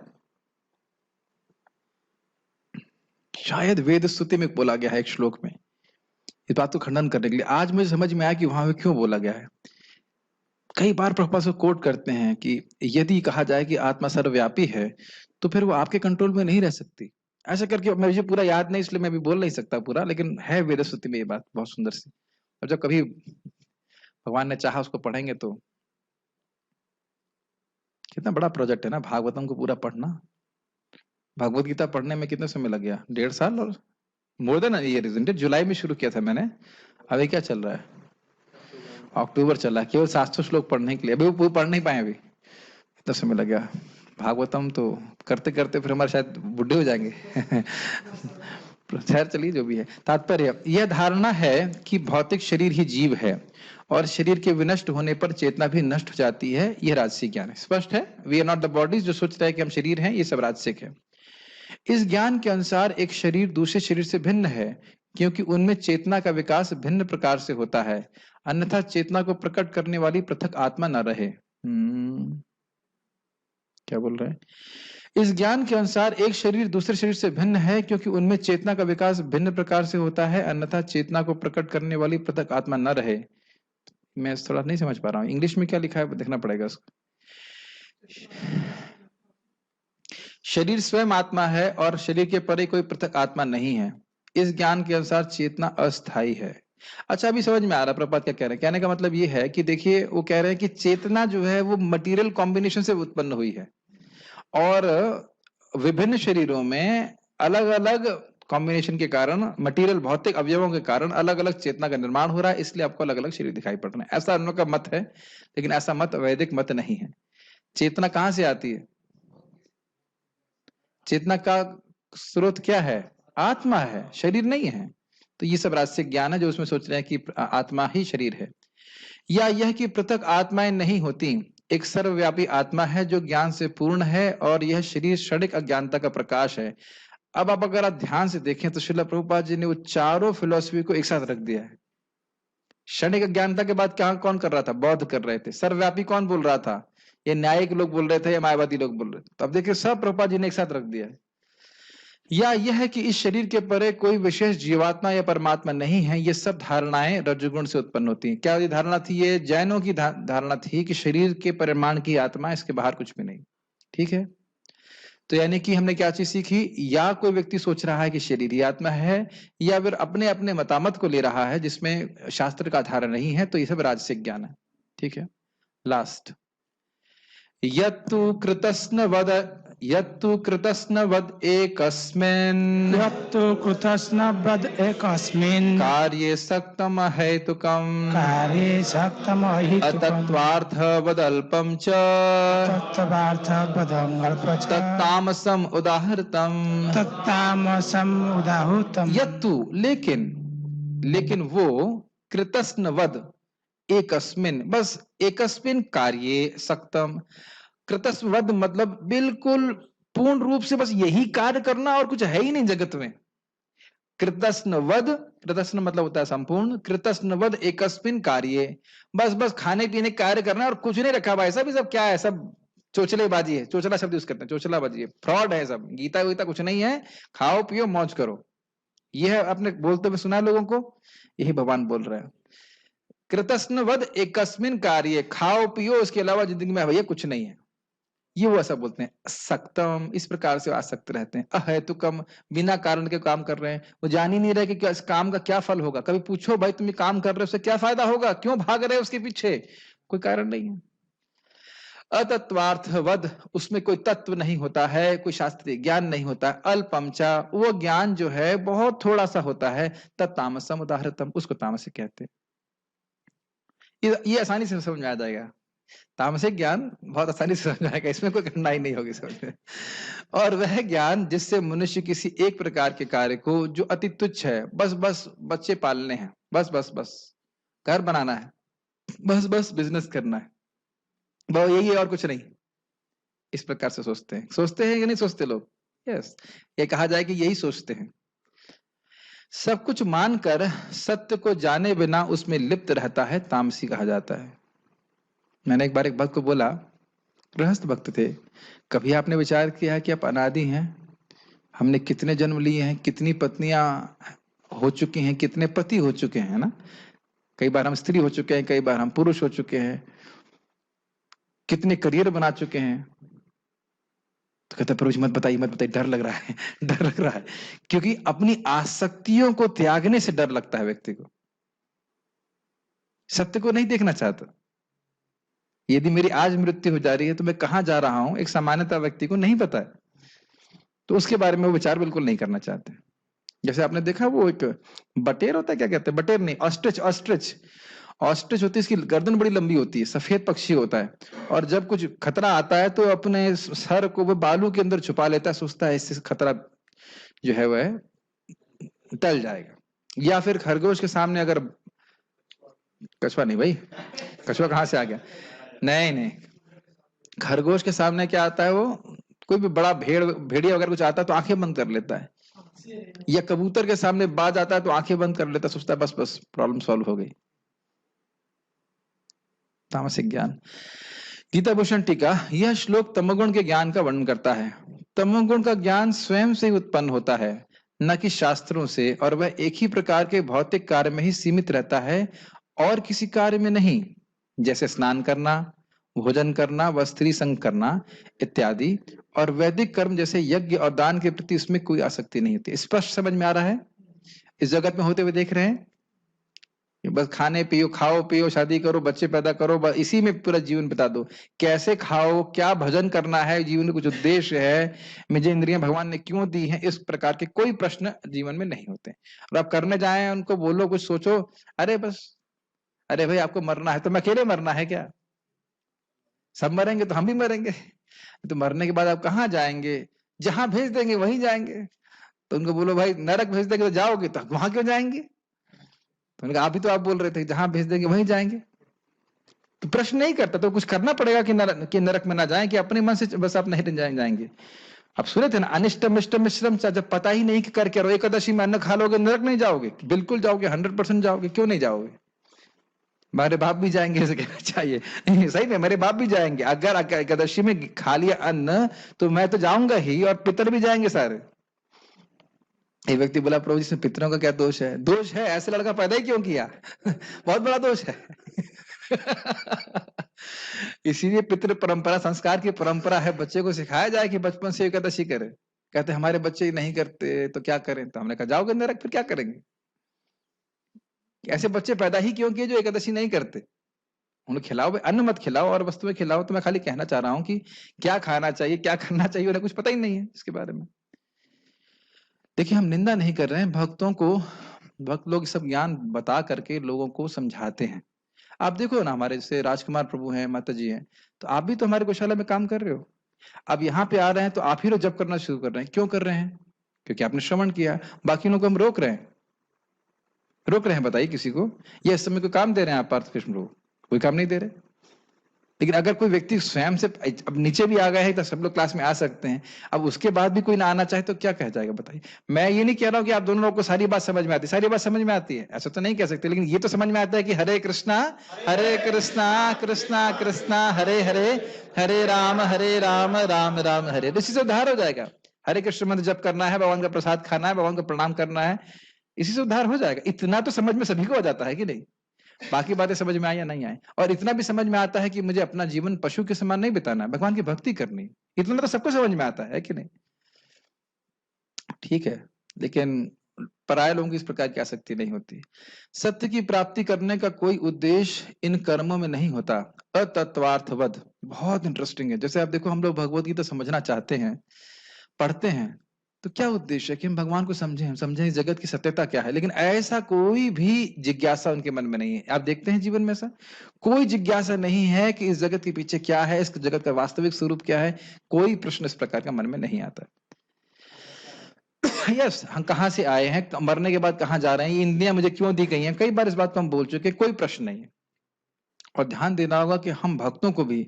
शायद वेद स्तुति में बोला गया है एक श्लोक में, इस बात को खंडन करने के लिए। आज मुझे समझ में आया कि वहां पे क्यों बोला गया है। कई बार प्रभुपाद को कोट करते हैं कि यदि कहा जाए कि आत्मा सर्वव्यापी है तो फिर वो आपके कंट्रोल में नहीं रह सकती, ऐसा करके। मुझे पूरा याद नहीं इसलिए मैं भी बोल नहीं सकता पूरा, लेकिन है वेद स्तुति में ये बात बहुत सुंदर सी। और जब कभी भगवान ने चाहा उसको पढ़ेंगे तो, कितना बड़ा प्रोजेक्ट है ना भागवतम को पूरा पढ़ना। भगवत गीता पढ़ने में कितना समय लग गया? 1.5 साल और more than year, isn't it? जुलाई में शुरू किया था मैंने, अभी क्या चल रहा है? अक्टूबर चला है, केवल 700 श्लोक पढ़ने के लिए। अभी वो पढ़ नहीं पाए, अभी इतना समय लग गया। भागवतम तो करते करते फिर हमारे शायद बुढ़े हो जाएंगे। खैर चलिए, जो भी है, तात्पर्य यह धारणा है कि भौतिक शरीर ही जीव है और शरीर के विनष्ट होने पर चेतना भी नष्ट हो जाती है, यह राजसिक ज्ञान है। स्पष्ट है, we are not the bodies. जो सोचता है कि हम शरीर हैं, ये सब राजसिक है। इस ज्ञान के अनुसार एक शरीर दूसरे शरीर से भिन्न है, क्योंकि उनमें चेतना का विकास भिन्न प्रकार से होता है, अन्यथा चेतना को प्रकट करने वाली पृथक आत्मा न रहे। क्या बोल रहे हैं? इस ज्ञान के अनुसार एक शरीर दूसरे शरीर से भिन्न है, क्योंकि उनमें चेतना का विकास भिन्न प्रकार से होता है, अन्यथा चेतना को प्रकट करने वाली पृथक आत्मा न रहे। मैं थोड़ा नहीं समझ पा रहा हूँ, इंग्लिश में क्या लिखा है देखना पड़ेगा उसको। शरीर स्वयं आत्मा है और शरीर के परे कोई पृथक आत्मा नहीं है। इस ज्ञान के अनुसार चेतना अस्थायी है। अच्छा, अभी समझ में आ रहा प्रपात क्या कह रहे हैं। कहने का मतलब ये है कि देखिए, वो कह रहे हैं कि चेतना जो है वो मटेरियल कॉम्बिनेशन से उत्पन्न हुई है और विभिन्न शरीरों में अलग अलग कॉम्बिनेशन के कारण, मटेरियल भौतिक अवयवों के कारण अलग अलग चेतना का निर्माण हो रहा है, इसलिए आपको अलग अलग शरीर दिखाई पड़ रहे हैं। ऐसा उन लोगों का मत है, लेकिन ऐसा मत वैदिक मत नहीं है। चेतना कहां से आती है? चेतना का स्रोत क्या है? आत्मा है, शरीर नहीं है। तो ये सब राजसिक ज्ञान है जो उसमें सोच रहे हैं कि आत्मा ही शरीर है, या यह कि पृथक आत्माएं नहीं होती, एक सर्वव्यापी आत्मा है जो ज्ञान से पूर्ण है, और यह शरीर क्षणिक अज्ञानता का प्रकाश है। अब आप अगर आप ध्यान से देखें तो श्रील प्रभुपाद जी ने वो चारों फिलॉसफी को एक साथ रख दिया है। क्षणिक अज्ञानता के बाद क्या कौन कर रहा था? बौद्ध कर रहे थे। सर्वव्यापी कौन बोल रहा था? ये न्यायिक लोग बोल रहे थे या मायावादी लोग बोल रहे थे। तो अब देखिए सब प्रभुपाद जी ने एक साथ रख दिया है। या यह है कि इस शरीर के परे कोई विशेष जीवात्मा या परमात्मा नहीं है। ये सब धारणाएं रज्जुगुण से उत्पन्न होती हैं। क्या ये धारणा थी? ये जैनों की धारणा थी कि शरीर के परिमाण की आत्मा, इसके बाहर कुछ भी नहीं। ठीक है, तो यानी कि हमने क्या चीज सीखी? या कोई व्यक्ति सोच रहा है कि शरीर ही आत्मा है, या फिर अपने अपने मतामत को ले रहा है जिसमें शास्त्र का आधार नहीं है। तो ये सब राजसिक ज्ञान है। ठीक है, लास्ट, यत्तु कृतस्न वद एकस्मिन् यत्तु कृतस्न वद एकस्मिन् कार्ये सक्तम हेतुकम् कार्ये सक्तम हेतुकम् अतत्वार्थ वदल्पम च तत्त्वार्थ वदल्पम च तत्तामसम उदाहृतम् तत्तामसम उदाहृतम्। यत्तु लेकिन वो कृतस्न वद एकस्मिन, बस एकस्मिन कार्ये सक्तम। कृतस्वद मतलब बिल्कुल पूर्ण रूप से बस यही कार्य करना और कुछ है ही नहीं जगत में। कृतस्नवद, कृतस्न मतलब होता है संपूर्ण, कृतस्नवद एकस्मिन कार्ये, बस खाने पीने कार्य करना और कुछ नहीं रखा भाई। सब क्या है? सब चोचलेबाजी है। चोचला शब्द यूज करते हैं, चोचलाबाजी है, फ्रॉड है सब। गीता वीता कुछ नहीं है। खाओ पियो मौज करो, यह है। आपने बोलते हुए सुना है लोगों को, यही भगवान बोल रहे हैं। कृतस्नवद एकस्मिन कार्य, खाओ पियो, इसके अलावा जिंदगी में भैया कुछ नहीं है। ये वो ऐसा बोलते हैं। सक्तम, इस प्रकार से आसक्त रहते हैं। अहेतुकम, बिना कारण के काम कर रहे हैं। वो जान ही नहीं रहे कि इस काम का क्या फल होगा। कभी पूछो भाई तुम ये काम कर रहे हो, उससे क्या फायदा होगा? क्यों भाग रहे हो उसके पीछे? कोई कारण नहीं है। अतत्वार्थवद, उसमें कोई तत्व नहीं होता है, कोई शास्त्रीय ज्ञान नहीं होता है। अल्पमचा, वो ज्ञान जो है बहुत थोड़ा सा होता है। तत्तामसम उदाहृतम, उसको तामसिक कहते हैं। ये आसानी से समझ में आ जाएगा। तामसिक ज्ञान बहुत आसानी से समझ आएगा, इसमें कोई कठिनाई नहीं होगी समझ में। और वह ज्ञान जिससे मनुष्य किसी एक प्रकार के कार्य को जो अति तुच्छ है, बस बच्चे पालने हैं, बस घर बनाना है, बस बिजनेस करना है, वो यही है और कुछ नहीं, इस प्रकार से सोचते हैं कि नहीं सोचते लोग? यस, ये कहा जाए कि यही सोचते हैं। सब कुछ मानकर सत्य को जाने बिना उसमें लिप्त रहता है, तामसी कहा जाता है। मैंने एक बार एक भक्त को बोला, गृहस्थ भक्त थे, कभी आपने विचार किया है कि आप अनादि हैं? हमने कितने जन्म लिए हैं, कितनी पत्नियां हो चुकी हैं, कितने पति हो चुके हैं ना। कई बार हम स्त्री हो चुके हैं, कई बार हम पुरुष हो चुके हैं, कितने करियर बना चुके हैं। तो कहते प्रभु जी मत बताइए, डर लग रहा है डर लग रहा है। क्योंकि अपनी आसक्तियों को त्यागने से डर लगता है व्यक्ति को, सत्य को नहीं देखना चाहता। यदि मेरी आज मृत्यु हो जा रही है तो मैं कहां जा रहा हूं, एक सामान्यता व्यक्ति को नहीं पता है, तो उसके बारे में वो विचार बिल्कुल नहीं करना चाहते। जैसे आपने देखा वो एक बटेर होता है, क्या कहते हैं, बटेर नहीं, ऑस्ट्रिच होती है, इसकी गर्दन बड़ी लंबी होती है, सफेद पक्षी होता है, और जब कुछ खतरा आता है तो अपने सर को वो बालू के अंदर छुपा लेता है, सोचता है इससे खतरा जो है वह टल जाएगा। या फिर खरगोश के सामने अगर, कछुआ नहीं भाई, कछुआ कहां से आ गया, नहीं, खरगोश के सामने क्या आता है, वो कोई भी बड़ा भेड़िया अगर कुछ आता है तो आंखें बंद कर लेता है। या कबूतर के सामने बाज आता है तो आंखें बंद कर लेता है, सोचता है बस प्रॉब्लम सॉल्व हो गई। तामसिक ज्ञान। गीता भूषण टीका, यह श्लोक तमोगुण के ज्ञान का वर्णन करता है। तमोगुण का ज्ञान स्वयं से ही उत्पन्न होता है, न कि शास्त्रों से, और वह एक ही प्रकार के भौतिक कार्य में ही सीमित रहता है और किसी कार्य में नहीं, जैसे स्नान करना, भोजन करना व स्त्री संग करना इत्यादि। और वैदिक कर्म जैसे यज्ञ और दान के प्रति उसमें कोई आसक्ति नहीं होती। स्पष्ट समझ में आ रहा है? इस जगत में होते हुए देख रहे हैं? बस खाने पियो, खाओ पियो, शादी करो, बच्चे पैदा करो, बस इसी में पूरा जीवन बिता दो। कैसे खाओ, क्या भजन करना है, जीवन में कुछ उद्देश्य है, मुझे इंद्रियां भगवान ने क्यों दी हैं, इस प्रकार के कोई प्रश्न जीवन में नहीं होते। और आप करने जाएं, उनको बोलो, कुछ सोचो, अरे बस, अरे भाई आपको मरना है तो मैं अकेले मरना है क्या? सब मरेंगे तो हम भी मरेंगे। तो मरने के बाद आप कहाँ जाएंगे? जहां भेज देंगे वहीं जाएंगे। तो उनको बोलो भाई नरक भेज देंगे तो जाओगे, तो वहां क्यों जाएंगे? तो उन्होंने कहा आप ही तो आप बोल रहे थे जहां भेज देंगे वहीं जाएंगे। तो प्रश्न नहीं करता, तो कुछ करना पड़ेगा कि नरक में ना जाए, कि अपने मन से बस आप नहीं जाएंगे। अब सुने थे ना, अनिष्टम इष्टम मिश्रम, जब पता ही नहीं कि कर क्या रहो, एकादशी में अन्न खा लोगे नरक नहीं जाओगे? बिल्कुल जाओगे, 100% जाओगे। क्यों नहीं जाओगे? मेरे बाप भी जाएंगे ऐसे कहना चाहिए। नहीं, सही में मेरे बाप भी जाएंगे। अगर एकादशी में खा लिया अन्न तो मैं तो जाऊंगा ही, और पितर भी जाएंगे सारे। एक व्यक्ति बोला प्रभु जी, इसमें पितरों का क्या दोष है? दोष है, ऐसे लड़का पैदा ही क्यों किया? बहुत बड़ा दोष है। इसीलिए पितृ परंपरा, संस्कार की परंपरा है, बच्चे को सिखाया जाए कि बचपन से एकादशी करे। कहते हमारे बच्चे नहीं करते तो क्या करें? तो हमने कहा जाओगे नरक, फिर क्या करेंगे? ऐसे बच्चे पैदा ही क्यों किए जो एकादशी नहीं करते? उन्हें खिलाओ, अन्न मत खिलाओ और वस्तुएं खिलाओ। तो मैं खाली कहना चाह रहा हूं कि क्या खाना चाहिए, क्या करना चाहिए, उन्हें कुछ पता ही नहीं है इसके बारे में। देखिए, हम निंदा नहीं कर रहे हैं, भक्तों को, भक्त लोग सब ज्ञान बता करके लोगों को समझाते हैं। आप देखो ना, हमारे जैसे राजकुमार प्रभु हैं, माता जी हैं, तो आप भी तो हमारे गौशाला में काम कर रहे हो। अब यहाँ पे आ रहे हैं तो आप ही लोग जप करना शुरू कर रहे हैं। क्यों कर रहे हैं? क्योंकि आपने श्रवण किया। बाकी लोगों को हम रोक रहे हैं बताइए किसी को? ये इस समय कोई काम दे रहे हैं आप पार्थ कृष्ण प्रभु? कोई काम नहीं दे रहे। लेकिन अगर कोई व्यक्ति स्वयं से, अब नीचे भी आ गया है तो सब लोग क्लास में आ सकते हैं, अब उसके बाद भी कोई ना आना चाहे तो क्या कह जाएगा बताइए? मैं ये नहीं कह रहा हूं कि आप दोनों लोगों को सारी बात समझ में आती है, सारी बात समझ में आती है ऐसा तो नहीं कह सकते, लेकिन ये तो समझ में आता है कि हरे कृष्णा कृष्णा कृष्णा हरे हरे, हरे राम राम राम हरे। इसी से उद्धार हो जाएगा। हरे कृष्ण मंत्र जप करना है, भगवान का प्रसाद खाना है, भगवान को प्रणाम करना है, इसी से उद्धार हो जाएगा। इतना तो समझ में सभी को हो जाता है कि नहीं? बाकी बातें समझ में आए या नहीं आए। और इतना भी समझ में आता है कि मुझे अपना जीवन पशु के समान नहीं बिताना है, भगवान की भक्ति करनी। इतना तो सबको समझ में आता है कि नहीं? ठीक है, लेकिन पराये लोगों की इस प्रकार की आसक्ति नहीं होती। सत्य की प्राप्ति करने का कोई उद्देश्य इन कर्मों में नहीं होता। अतत्वार्थवद बहुत इंटरेस्टिंग है। जैसे आप देखो, हम लोग भगवत गीता समझना चाहते हैं, पढ़ते हैं, तो क्या उद्देश्य है कि हम भगवान को समझें, हम समझें इस जगत की सत्यता क्या है। लेकिन ऐसा कोई भी जिज्ञासा उनके मन में नहीं है। आप देखते हैं जीवन में ऐसा कोई जिज्ञासा नहीं है कि इस जगत के पीछे क्या है, इस जगत का वास्तविक स्वरूप क्या है। कोई प्रश्न इस प्रकार का मन में नहीं आता। यस, हम कहां से आए हैं, मरने के बाद कहां जा रहे हैं, ये इंद्रियां मुझे क्यों दी गई हैं, कई बार इस बात को हम बोल चुके, कोई प्रश्न नहीं है। और ध्यान देना होगा कि हम भक्तों को भी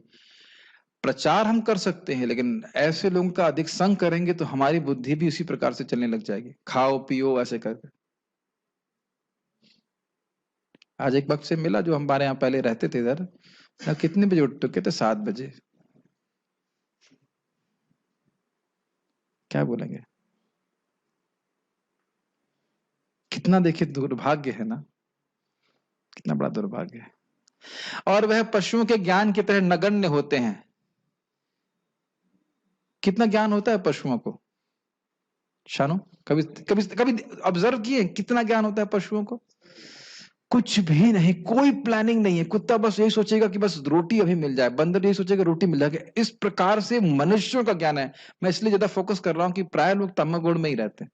प्रचार हम कर सकते हैं, लेकिन ऐसे लोगों का अधिक संग करेंगे तो हमारी बुद्धि भी उसी प्रकार से चलने लग जाएगी, खाओ पियो ऐसे करके। आज एक वक्त से मिला जो हमारे यहाँ पहले रहते थे इधर, कितने बजे उठ चुके थे? 7 बजे। क्या बोलेंगे? कितना देखिए दुर्भाग्य है ना, कितना बड़ा दुर्भाग्य है। और वह पशुओं के ज्ञान की तरह नगण्य होते हैं। कितना ज्ञान होता है पशुओं को? शानो, कभी कभी कभी ऑब्जर्व किए कितना ज्ञान होता है पशुओं को? कुछ भी नहीं, कोई प्लानिंग नहीं है। कुत्ता बस यही सोचेगा कि बस रोटी अभी मिल जाए, बंदर यही सोचेगा रोटी मिल जाएगी। इस प्रकार से मनुष्यों का ज्ञान है। मैं इसलिए ज्यादा फोकस कर रहा हूं कि प्राय लोग तमोगुण में ही रहते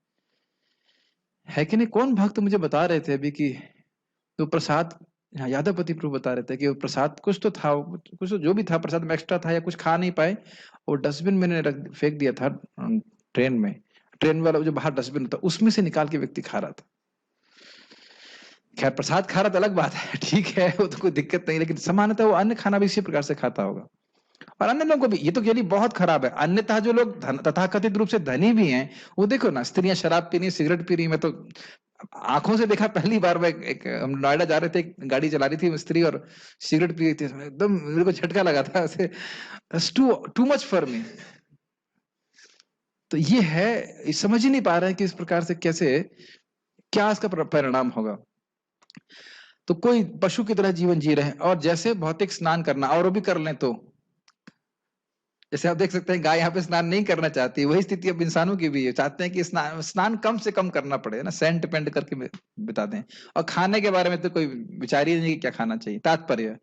हैं कि नहीं। कौन भक्त मुझे बता रहे थे अभी कि तो प्रसाद, यादवपति प्रभु बता रहे थे कि वो प्रसाद कुछ तो था, कुछ तो जो भी था प्रसाद में एक्स्ट्रा था या कुछ खा नहीं पाए, वो डस्टबिन में फेंक दिया था ट्रेन वाला जो बाहर डस्टबिन था उसमें से निकाल के व्यक्ति खा रहा था। खैर प्रसाद खा रहा था अलग बात है, ठीक है, वो तो कोई दिक्कत नहीं, लेकिन सामान्यतः वो अन्य खाना भी इसी प्रकार से खाता होगा। और अन्य लोगों को भी ये तो यदि बहुत खराब है। अन्यथा जो लोग तथाकथित रूप से धनी भी हैं, वो देखो ना, स्त्रियां शराब पी रही, सिगरेट पी रही। मैं तो आंखों से देखा पहली बार। मैं हम नोएडा जा रहे थे, गाड़ी चला रही थी स्त्री और सिगरेट पी रही थी, एकदम मेरे को झटका लगा था ऐसे, टू मच फॉर मी। तो ये है, समझ ही नहीं पा रहे हैं कि इस प्रकार से कैसे, क्या इसका परिणाम होगा। तो कोई पशु की तरह जीवन जी रहे हैं। और जैसे भौतिक स्नान करना, और वो भी कर लें तो जैसे आप देख सकते हैं गाय यहाँ पे स्नान नहीं करना चाहती, वही स्थिति अब इंसानों की भी है, चाहते हैं कि स्नान कम से कम करना पड़े ना, सेंट पेंट करके बिता दें। और खाने के बारे में तो कोई विचार ही नहीं कि क्या खाना चाहिए। तात्पर्य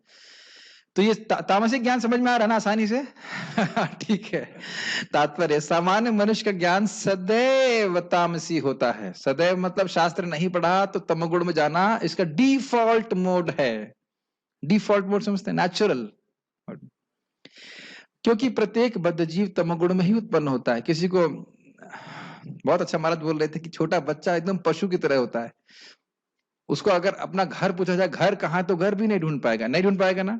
तो ये तामसिक ज्ञान समझ में आ रहा है ना आसानी से? ठीक है। तात्पर्य सामान्य मनुष्य का ज्ञान सदैव तामसी होता है। सदैव मतलब शास्त्र नहीं पढ़ा तो तमोगुण में जाना इसका डिफॉल्ट मोड है। डिफॉल्ट मोड समझते हैं, नेचुरल। क्योंकि प्रत्येक बद्ध जीव तमोगुण में ही उत्पन्न होता है। किसी को बहुत अच्छा महाराज बोल रहे थे कि छोटा बच्चा एकदम पशु की तरह होता है, उसको अगर अपना घर पूछा जाए घर कहाँ, तो घर भी नहीं ढूंढ पाएगा, नहीं ढूंढ पाएगा ना।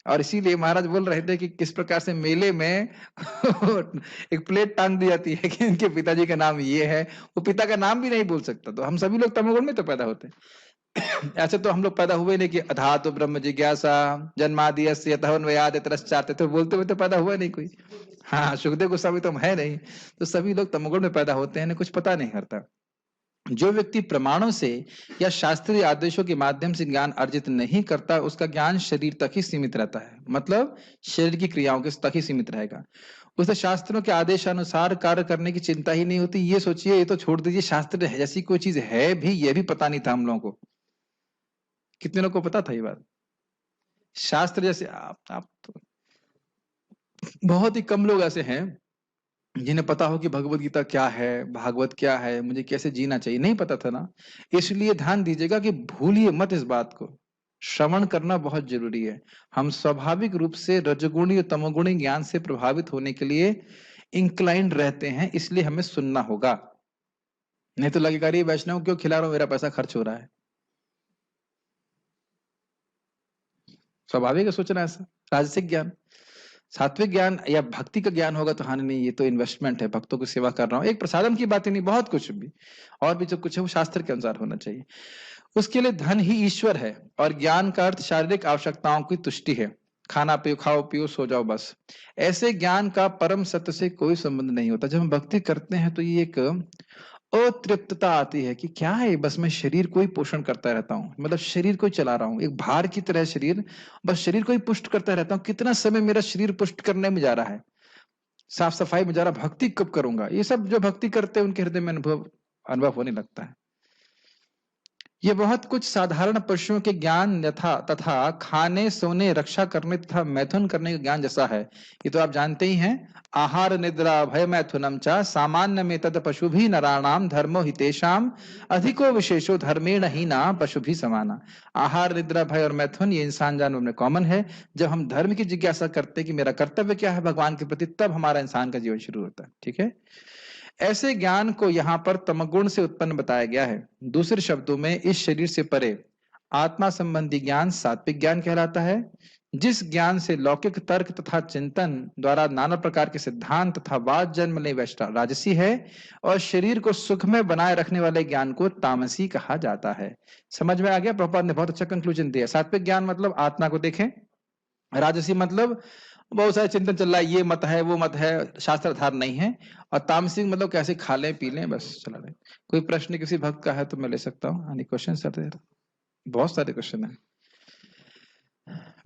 और इसीलिए महाराज बोल रहे थे कि किस प्रकार से मेले में एक प्लेट टांग दी जाती है कि इनके पिताजी का नाम ये है, वो पिता का नाम भी नहीं बोल सकता। तो हम सभी लोग तमोगुण में तो पैदा होते हैं। ऐसे तो हम लोग पैदा हुए नहीं कि अधातु ब्रह्म जिज्ञासा जन्मादि तो बोलते हुए तो पैदा हुआ नहीं कोई। हाँ, सुखदेव गोस्वामी तो हम है नहीं, तो सभी लोग तमोगुण में पैदा होते हैं, कुछ पता नहीं करता। जो व्यक्ति प्रमाणों से या शास्त्रीय आदेशों के माध्यम से ज्ञान अर्जित नहीं करता, उसका ज्ञान शरीर तक ही सीमित रहता है, मतलब शरीर की क्रियाओं के तक ही सीमित रहेगा। उसे शास्त्रों के आदेशानुसार कार्य करने की चिंता ही नहीं होती। ये सोचिए, ये तो छोड़ दीजिए, शास्त्र जैसी कोई चीज है भी, ये भी पता नहीं था हम लोगों को। कितने लोगों को पता था ये बात? शास्त्र जैसे आप तो बहुत ही कम लोग ऐसे हैं जिन्हें पता हो कि भगवत गीता क्या है, भागवत क्या है, मुझे कैसे जीना चाहिए, नहीं पता था ना। इसलिए ध्यान दीजिएगा कि भूलिए मत इस बात को। श्रवण करना बहुत जरूरी है। हम स्वाभाविक रूप से रजगुणी और तमोगुणी ज्ञान से प्रभावित होने के लिए इंक्लाइंड रहते हैं, इसलिए हमें सुनना होगा। नहीं तो लगेगा अरे वैष्णव क्यों खिला रहा हूं, मेरा पैसा खर्च हो रहा है। स्वाभाविक है सोचना ऐसा। राजसिक ज्ञान, सात्विक ज्ञान या भक्ति का ज्ञान होगा तो हानि नहीं, ये तो इन्वेस्टमेंट है, भक्तों की सेवा कर रहा हूं, एक प्रसादम की बात ही नहीं, बहुत कुछ भी और भी जो कुछ है वो शास्त्र के अनुसार होना चाहिए। उसके लिए धन ही ईश्वर है और ज्ञान का अर्थ शारीरिक आवश्यकताओं की तुष्टि है। खाना पियो, खाओ पियो, सो जाओ, बस। ऐसे ज्ञान का परम सत्य से कोई संबंध नहीं होता। जब हम भक्ति करते हैं तो ये एक अतृप्तता आती है कि क्या है, बस मैं शरीर को ही पोषण करता रहता हूँ, मतलब शरीर को ही चला रहा हूँ, एक भार की तरह शरीर, बस शरीर को ही पुष्ट करता रहता हूँ। कितना समय मेरा शरीर पुष्ट करने में जा रहा है, साफ सफाई में जा रहा, भक्ति कब करूंगा? ये सब जो भक्ति करते हैं उनके हृदय में अनुभव होने लगता है। ये बहुत कुछ साधारण पशुओं के ज्ञान तथा खाने सोने रक्षा करने तथा मैथुन करने का ज्ञान जैसा है। ये तो आप जानते ही हैं। आहार निद्रा भय मैथुनम चा सामान्य में तद पशु भी नराणाम धर्मो हितेशाम अधिको विशेषो धर्मेण ही ना पशु भी समाना। आहार निद्रा भय और मैथुन ये इंसान जानवर में कॉमन है। जब हम धर्म की जिज्ञासा करते हैं कि मेरा कर्तव्य क्या है भगवान के प्रति, तब हमारा इंसान का जीवन शुरू होता है। ठीक है, ऐसे ज्ञान को यहाँ पर तमगुण से उत्पन्न बताया गया है। दूसरे शब्दों में इस शरीर से परे आत्मा संबंधी ज्ञान सात्विक ज्ञान कहलाता है। जिस ज्ञान से लौकिक तर्क तथा चिंतन द्वारा नाना प्रकार के सिद्धांत तथा वाद जन्म ले राजसी है, और शरीर को सुखमय बनाए रखने वाले ज्ञान को तामसी कहा जाता है। समझ में आ गया? प्रभुपाद ने बहुत अच्छा कंक्लूजन दिया। सात्विक ज्ञान मतलब आत्मा को देखें, राजसी मतलब बहुत सारे चिंतन चल रहा है, ये मत है वो मत है, शास्त्र आधार नहीं है, और तामसिक मतलब कैसे खा लें पी लें बस चला लें। कोई प्रश्न किसी भक्त का है तो मैं ले सकता हूँ। Any question sir? बहुत सारे क्वेश्चन है।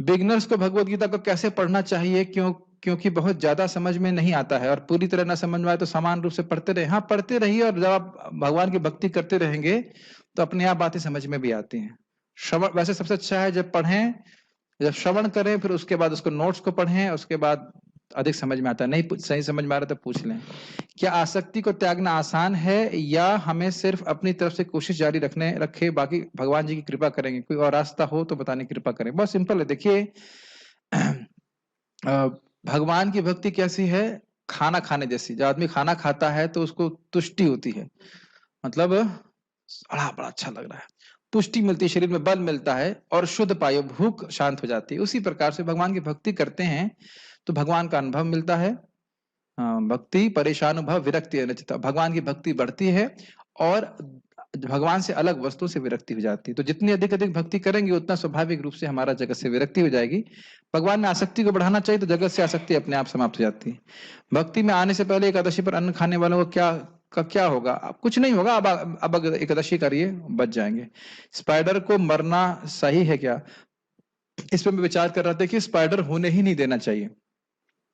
बिगनर्स को भगवत गीता को कैसे पढ़ना चाहिए? क्योंकि बहुत ज्यादा समझ में नहीं आता है, और पूरी तरह ना समझ में आए तो समान रूप से पढ़ते रहे। हाँ, पढ़ते रहिए, और जब आप भगवान की भक्ति करते रहेंगे तो अपने आप बातें समझ में भी आती हैं। श्रवण वैसे सबसे अच्छा है, जब पढ़ें, जब श्रवण करें, फिर उसके बाद उसको नोट्स को पढ़ें, उसके बाद अधिक समझ में आता है। नहीं सही समझ में आ रहा तो पूछ लें। क्या आसक्ति को त्यागना आसान है, या हमें सिर्फ अपनी तरफ से कोशिश जारी रखे, बाकी भगवान जी की कृपा करेंगे? कोई और रास्ता हो तो बताने की कृपा करें। बहुत सिंपल है। देखिए, भगवान की भक्ति कैसी है? खाना खाने जैसी। जब आदमी खाना खाता है तो उसको तुष्टि होती है, मतलब बड़ा अच्छा लग रहा है, पुष्टि मिलती है, शरीर में बल मिलता है, और शुद्ध पायो, भूख शांत हो जाती है। उसी प्रकार से भगवान की भक्ति करते हैं तो भगवान का अनुभव मिलता है। भक्ति परेशानुभव विरक्ति अनिचित, भगवान की भक्ति बढ़ती है और भगवान से अलग वस्तु से विरक्ति हो जाती है। तो जितनी अधिक अधिक भक्ति करेंगे उतना स्वाभाविक रूप से हमारा जगत से विरक्ति हो जाएगी। भगवान में आसक्ति को बढ़ाना चाहिए तो जगत से आसक्ति अपने आप समाप्त हो जाती है। भक्ति में आने से पहले एकादशी पर अन्न खाने वालों को क्या होगा? कुछ नहीं होगा। अब एकादशी करिए, बच जाएंगे। स्पाइडर को मरना सही है क्या? इस पर मैं विचार कर रहा था कि स्पाइडर होने ही नहीं देना चाहिए।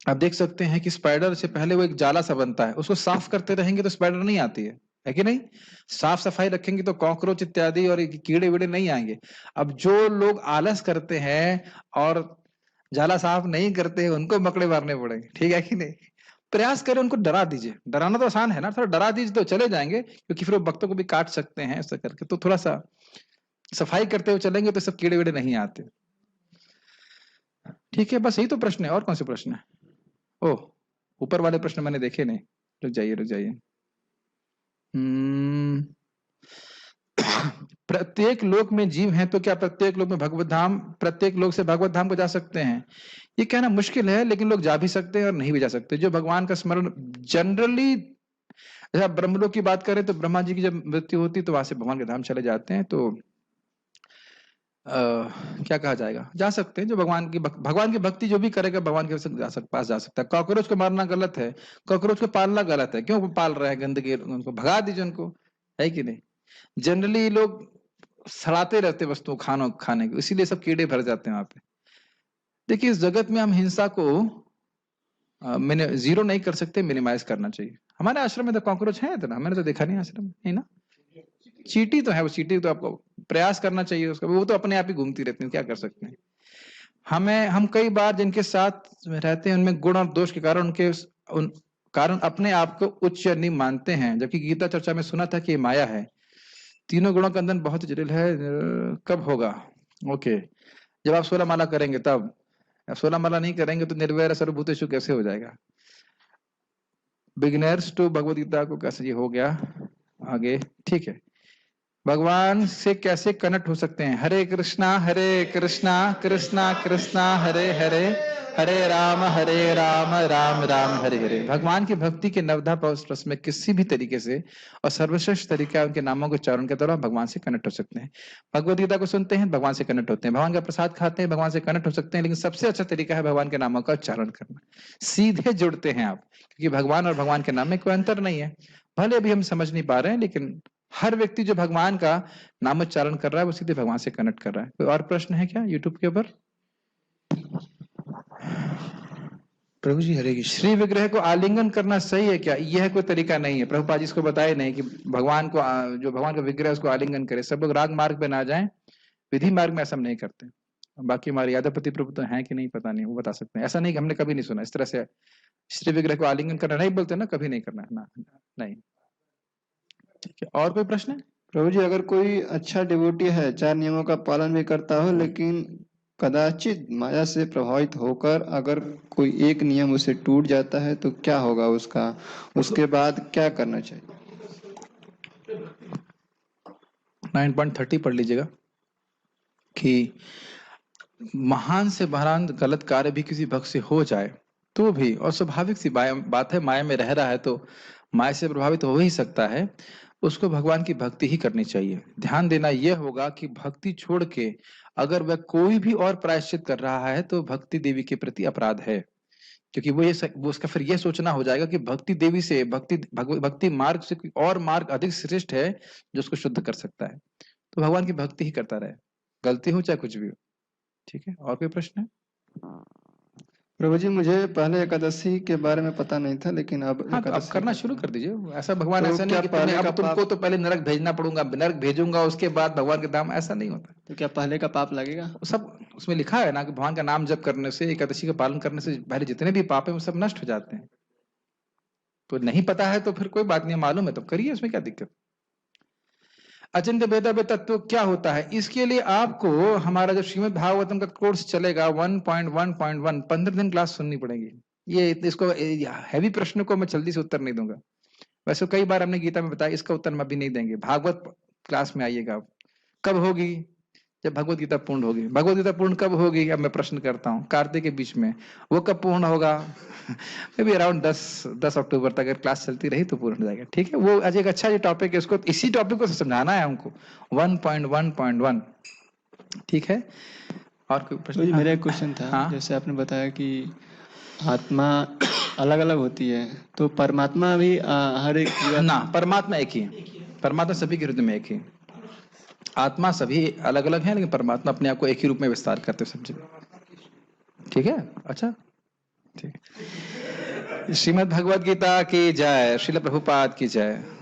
आप देख सकते हैं कि स्पाइडर से पहले वो एक जाला सा बनता है, उसको साफ करते रहेंगे तो स्पाइडर नहीं आती है कि नहीं? साफ सफाई रखेंगे तो कॉकरोच इत्यादि और कीड़े वीड़े नहीं आएंगे। अब जो लोग आलस करते हैं और जाला साफ नहीं करते, उनको मकड़े मारने पड़ेंगे, ठीक है कि नहीं? प्रयास करें, उनको डरा दीजिए। डराना तो आसान है ना, थोड़ा डरा दीजिए तो चले जाएंगे, क्योंकि फिर वो वक्तों को भी काट सकते हैं ऐसा करके। तो थोड़ा सा सफाई करते हुए चलेंगे तो सब कीड़े वीड़े नहीं आते। ठीक है, बस यही तो प्रश्न है, और कौन से प्रश्न है? ओह, ऊपर वाले प्रश्न मैंने देखे नहीं, रुक जाइए। प्रत्येक लोक में जीव हैं, तो क्या प्रत्येक लोक में भगवत धाम, प्रत्येक लोक से भगवत धाम को जा सकते हैं? ये कहना मुश्किल है, लेकिन लोग जा भी सकते हैं और नहीं भी जा सकते। जो भगवान का स्मरण जनरली, जब ब्रह्मलोक की बात करें तो ब्रह्मा जी की जब मृत्यु होती है तो वहां से भगवान के धाम चले जाते हैं। तो क्या कहा जाएगा, जा सकते हैं। जो भगवान की भक्ति जो भी करेगा भगवान के पास जा सकता है। कॉकरोच को मारना गलत है, कॉकरोच को पालना गलत है। क्यों पाल रहे हैं गंदगी, उनको भगा दीजिए, उनको, है कि नहीं? जनरली लोग सड़ाते रहते वस्तुओं खाने को, इसीलिए सब कीड़े भर जाते हैं वहां पे। देखिए, इस जगत में हम हिंसा को मैंने जीरो नहीं कर सकते, मिनिमाइज करना चाहिए। हमारे आश्रम में तो कॉकरोच है इतना, मैंने तो देखा नहीं आश्रम में, नहीं ना। चींटी तो है, वो चींटी तो आपको प्रयास करना चाहिए उसका, वो तो अपने आप ही घूमती रहती है, क्या कर सकते हैं। हम कई बार जिनके साथ रहते हैं उनमें गुण और दोष के कारण उन कारण अपने आप को उच्च नहीं मानते हैं, जबकि गीता चर्चा में सुना था कि ये माया है। तीनों गुणों का बंधन बहुत जटिल है। कब होगा? ओके, जब आप 16 माला करेंगे तब। 16 माला नहीं करेंगे तो निर्वैर सर्वभूतेषु कैसे हो जाएगा? बिगिनर्स टू भगवद गीता को कैसे ये हो गया आगे? ठीक है, भगवान से कैसे कनेक्ट हो सकते हैं? हरे कृष्णा कृष्णा कृष्णा हरे हरे, हरे राम राम राम हरे हरे। भगवान की भक्ति के नवधा प्रोसेस में किसी भी तरीके से और सर्वश्रेष्ठ तरीका उनके नामों के उच्चारण के द्वारा भगवान से कनेक्ट हो सकते हैं। भगवद गीता को सुनते हैं, भगवान से कनेक्ट होते हैं। भगवान का प्रसाद खाते हैं, भगवान से कनेक्ट हो सकते हैं। लेकिन सबसे अच्छा तरीका है भगवान के नामों का उच्चारण करना। सीधे जुड़ते हैं आप, क्योंकि भगवान और भगवान के नाम में कोई अंतर नहीं है। भले अभी हम समझ नहीं पा रहे हैं, लेकिन हर व्यक्ति जो भगवान का नामोच्चारण कर रहा है वो सीधे भगवान से कनेक्ट कर रहा है। कोई और प्रश्न है क्या यूट्यूब के ऊपर? प्रभु जी हरे कृष्ण। श्री विग्रह को आलिंगन करना सही है क्या? यह कोई तरीका नहीं है। प्रभुपाद जी इसको बताए नहीं कि भगवान को, जो भगवान का विग्रह उसको आलिंगन करे। सब लोग राग मार्ग पे ना जाएं, विधि मार्ग में ऐसा नहीं करते। बाकी हमारे यादवपति प्रभु तो है कि नहीं पता नहीं, वो बता सकते हैं। ऐसा नहीं कि हमने कभी नहीं सुना इस तरह से श्री विग्रह को आलिंगन करना, नहीं बोलते ना, कभी नहीं करना है ना, नहीं। ठीक है, और कोई प्रश्न है? प्रभु जी, अगर कोई अच्छा डिवोटी है, 4 नियमों का पालन भी करता हो, लेकिन कदाचित माया से प्रभावित होकर अगर कोई एक नियम उसे टूट जाता है तो क्या होगा उसका? उसके बाद क्या करना चाहिए? 9.30 पढ़ लीजिएगा कि महान से महान गलत कार्य भी किसी भक्त से हो जाए तो भी, और स्वाभाविक सी बात है, माया में रह रहा है तो माया से प्रभावित हो ही सकता है, उसको भगवान की भक्ति ही करनी चाहिए। ध्यान देना यह होगा कि भक्ति छोड़ के अगर वह कोई भी और प्रायश्चित कर रहा है तो भक्ति देवी के प्रति अपराध है। क्योंकि वो उसका फिर यह सोचना हो जाएगा कि भक्ति देवी से, भक्ति मार्ग से कोई और मार्ग अधिक श्रेष्ठ है जो उसको शुद्ध कर सकता है। तो भगवान की भक्ति ही करता रहे, गलती हो चाहे कुछ भी हो। ठीक है, और कोई प्रश्न है? प्रभु जी, मुझे पहले एकादशी के बारे में पता नहीं था, लेकिन अब अब करना शुरू कर दीजिए। ऐसा भगवान तो ऐसा नहीं कि अब तुमको तो पहले नरक भेजना पड़ूंगा, नरक भेजूंगा उसके बाद भगवान के धाम, ऐसा नहीं होता। तो क्या पहले का पाप लगेगा? सब उसमें लिखा है ना कि भगवान का नाम जप करने से, एकादशी का पालन करने से पहले जितने भी पाप है वो सब नष्ट हो जाते हैं। तो नहीं पता है तो फिर कोई बात नहीं, मालूम है तो करिए, उसमें क्या दिक्कत। अचिंत्य भेदाभेद तत्व क्या होता है? इसके लिए आपको हमारा जो श्रीमद् भागवतम का कोर्स चलेगा 1.1.1 15 दिन क्लास सुननी पड़ेगी। ये इसको हैवी प्रश्न को मैं जल्दी से उत्तर नहीं दूंगा। वैसे कई बार हमने गीता में बताया, इसका उत्तर हम अभी नहीं देंगे। भागवत क्लास में आइएगा। कब होगी? जब भगवत गीता पूर्ण होगी। भगवत गीता पूर्ण कब होगी? अब मैं प्रश्न करता हूँ, कार्तिक के बीच में। वो कब पूर्ण होगा? मे बी अराउंड 10 अक्टूबर तक अगर क्लास चलती रही तो पूर्ण हो जाएगा। ठीक है, वो आज एक अच्छा ये टॉपिक है, इसको इसी टॉपिक को समझाना है हमको 1.1.1। ठीक है, और कोई प्रश्न? मेरा एक क्वेश्चन था। हाँ? जैसे आपने बताया कि आत्मा अलग अलग होती है, तो परमात्मा भी हर एक ना, परमात्मा एक ही, परमात्मा सभी के हृदय में एक ही। आत्मा सभी अलग अलग हैं, लेकिन परमात्मा अपने आप को एक ही रूप में विस्तार करते सब जगह। ठीक है, अच्छा, ठीक। श्रीमद् भगवद गीता की जय, श्रील प्रभुपाद की जय।